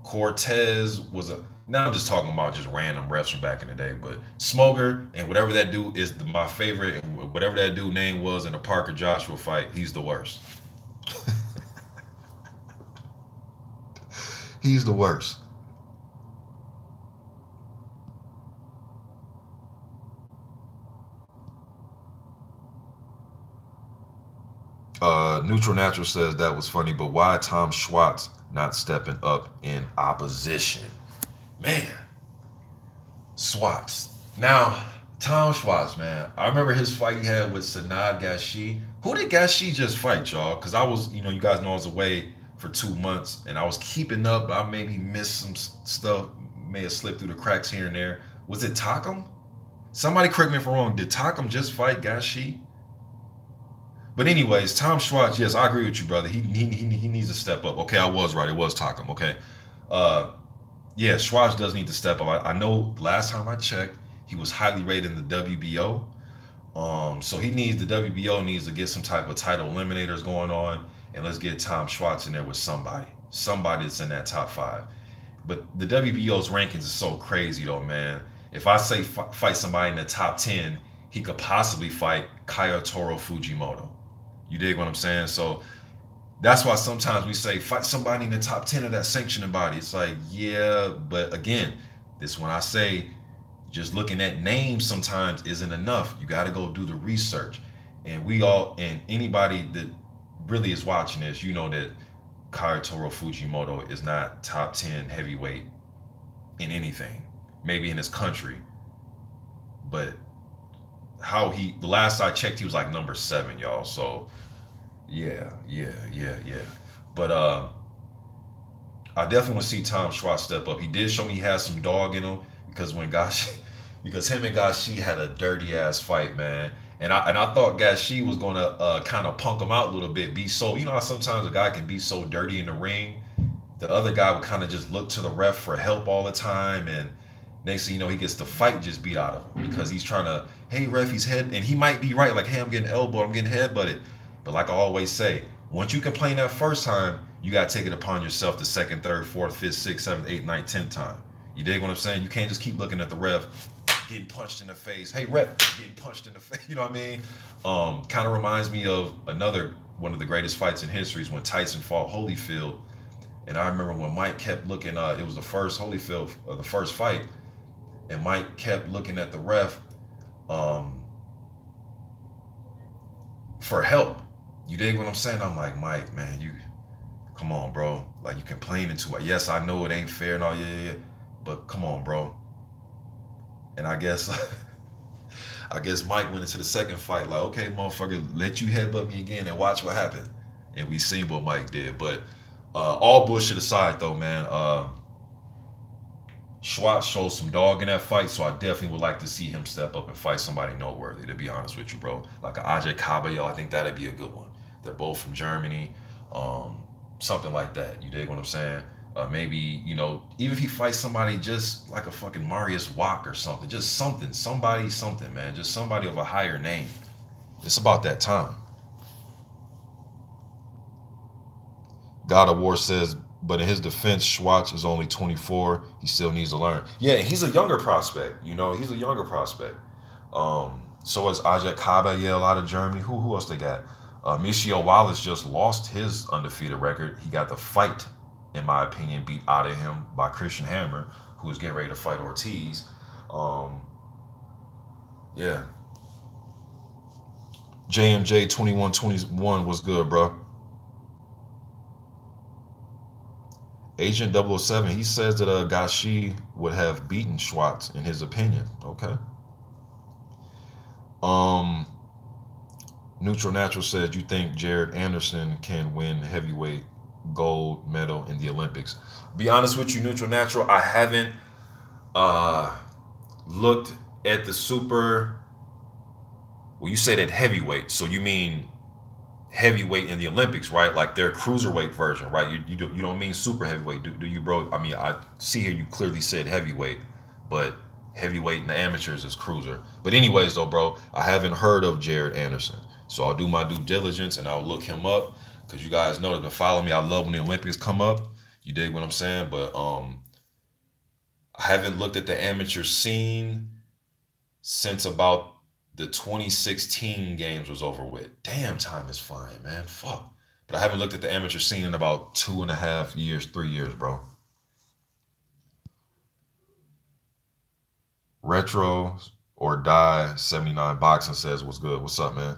Cortez was a. Now I'm just talking about just random refs from back in the day, but Smoker and whatever that dude is my favorite, and whatever that dude name was in the Parker Joshua fight, he's the worst. He's the worst. Neutral Natural says that was funny, but why Tom Schwartz not stepping up in opposition? Man, Schwartz. Now, Tom Schwartz, man. I remember his fight he had with Sanad Gashi. Who did Gashi just fight, y'all? Because I was, you guys know I was away for 2 months, and I was keeping up. I maybe missed some stuff, may have slipped through the cracks here and there. Was it Takum? Somebody correct me if I'm wrong. Did Takum just fight Gashi? But anyways, Tom Schwartz, yes, I agree with you, brother. He needs to step up. Okay, I was right. It was Takum. Okay. Yeah, Schwartz does need to step up. I know last time I checked, he was highly rated in the WBO. So the WBO needs to get some type of title eliminators going on, and let's get Tom Schwartz in there with somebody that's in that top 5. But the WBO's rankings is so crazy though, man. If I say fight somebody in the top 10, he could possibly fight Kayotaro Fujimoto. You dig what I'm saying? So that's why sometimes we say fight somebody in the top 10 of that sanctioning body. It's like, yeah, but again, this when I say just looking at names sometimes isn't enough. You got to go do the research. And anybody that really is watching this, you know that Kayotaro Fujimoto is not top 10 heavyweight in anything, maybe in his country. But the last I checked, he was like number 7, y'all. So yeah. But I definitely want to see Tom Schwartz step up. He did show me he has some dog in him because him and Gashi had a dirty ass fight, man. And I thought Gashi was gonna kind of punk him out a little bit, be so, you know how sometimes a guy can be so dirty in the ring. The other guy would kind of just look to the ref for help all the time, and next thing you know, he gets the fight just beat out of him because he's trying to, hey ref, he's head, and he might be right, like, hey, I'm getting elbowed, I'm getting headbutted, but like I always say, once you complain that first time, you gotta take it upon yourself the second, third, fourth, fifth, sixth, seventh, eighth, ninth, 10th time. You dig what I'm saying? You can't just keep looking at the ref getting punched in the face. Hey ref, getting punched in the face. You know what I mean? Kind of reminds me of another one of the greatest fights in history is when Tyson fought Holyfield. And I remember when Mike kept looking, it was the first Holyfield, the first fight, and Mike kept looking at the ref um, for help. You dig what I'm saying? I'm like, Mike, man, you come on, bro. Like, you complaining too much. Yes, I know it ain't fair and all, yeah, but come on, bro. And I guess I guess Mike went into the second fight like, okay, motherfucker, let you headbutt me again and watch what happened. And we seen what Mike did. But all bullshit aside, though, man, Schwartz showed some dog in that fight, so I definitely would like to see him step up and fight somebody noteworthy, to be honest with you, bro. Like a Ajay Caballo, I think that'd be a good one. They're both from Germany. Um, Something like that. You dig what I'm saying? Maybe, you know, even if he fights somebody just like a fucking Marius Wack or something, just something, somebody, something, man, just somebody of a higher name. It's about that time. God of War says, but in his defense, Schwartz is only 24. He still needs to learn. Yeah, he's a younger prospect. You know, he's a younger prospect. So is Ajay Kabayel out of Germany. Who else they got? Michio Wallace just lost his undefeated record. He got the fight, in my opinion, beat out of him by Christian Hammer, who was getting ready to fight Ortiz. Um, yeah. JMJ 2121 was good, bro. Agent 007, he says that Gashi would have beaten Schwartz in his opinion. Okay. Um, Neutral Natural says, you think Jared Anderson can win heavyweight gold medal in the Olympics? Be honest with you, Neutral Natural, I haven't uh looked at the super. Well, you said at heavyweight, so you mean heavyweight in the Olympics, right? Like their cruiserweight version, right? You don't mean super heavyweight, do you, bro? I mean, I see here you clearly said heavyweight, but heavyweight in the amateurs is cruiser. But anyways, though, bro, I haven't heard of Jared Anderson, so I'll do my due diligence and I'll look him up because you guys know that to follow me. I love when the Olympics come up. You dig what I'm saying? But I haven't looked at the amateur scene since about the 2016 games was over with. Damn, time is flying, man. Fuck. But I haven't looked at the amateur scene in about 2.5 years, 3 years, bro. Retro or Die 79 Boxing says, what's good? What's up, man?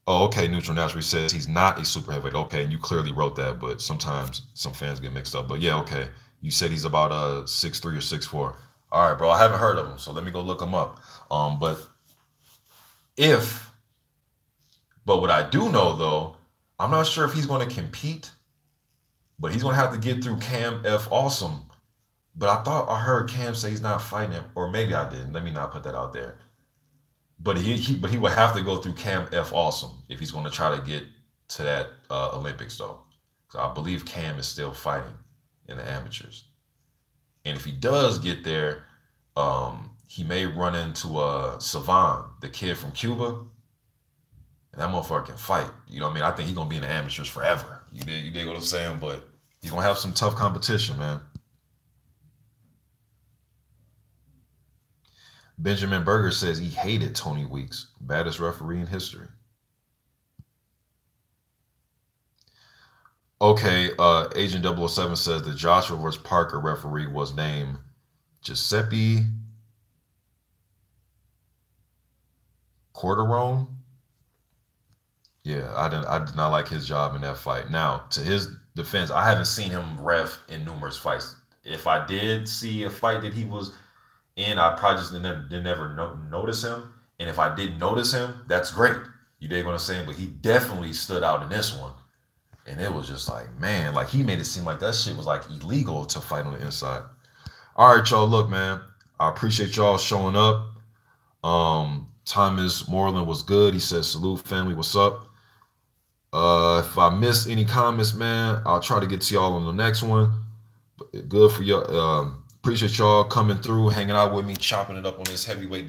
Oh, okay. Neutral Naturally says he's not a super heavyweight. Okay, and you clearly wrote that, but sometimes some fans get mixed up. But yeah, okay. You said he's about 6'3" or 6'4". All right, bro. I haven't heard of him, so let me go look him up. But if, but what I do know though, I'm not sure if he's going to compete, but he's going to have to get through Cam F. Awesome. But I thought I heard Cam say he's not fighting him, or maybe I didn't. Let me not put that out there. But he would have to go through Cam F. Awesome if he's going to try to get to that Olympics though. So I believe Cam is still fighting in the amateurs. And if he does get there, he may run into Savan, the kid from Cuba. And that motherfucker can fight. You know what I mean? I think he's gonna be in the amateurs forever. You dig what I'm saying? But he's gonna have some tough competition, man. Benjamin Berger says he hated Tony Weeks, baddest referee in history. Okay, Agent 007 says the Joshua vs. Parker referee was named Giuseppe Corderone. Yeah, I did not like his job in that fight. Now, to his defense, I haven't seen him ref in numerous fights. If I did see a fight that he was in, I probably just didn't never notice him. And if I did notice him, that's great. You dig what I'm saying? But he definitely stood out in this one. And it was just like, man, like he made it seem like that shit was like illegal to fight on the inside. All right, y'all. Look, man, I appreciate y'all showing up. Thomas Moreland was good. He said, salute family, what's up? If I miss any comments, man, I'll try to get to y'all on the next one. But good for y'all. Appreciate y'all coming through, hanging out with me, chopping it up on this heavyweight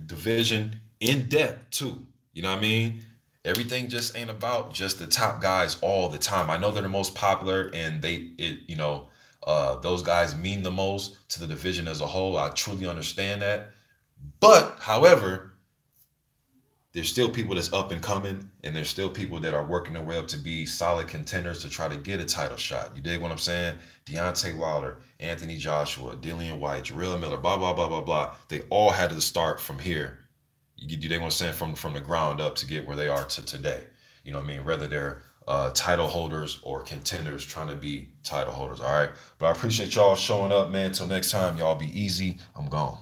division in depth too. You know what I mean? Everything just ain't about just the top guys all the time. I know they're the most popular, and those guys mean the most to the division as a whole. I truly understand that. But however, there's still people that's up and coming, and there's still people that are working their way up to be solid contenders to try to get a title shot. You dig what I'm saying? Deontay Wilder, Anthony Joshua, Dillian White, Jarrell Miller, blah blah blah blah blah. They all had to start from here. You dig what I'm saying? From the ground up to get where they are to today. You know what I mean? Whether they're title holders or contenders trying to be title holders. All right. But I appreciate y'all showing up, man. Till next time, y'all be easy. I'm gone.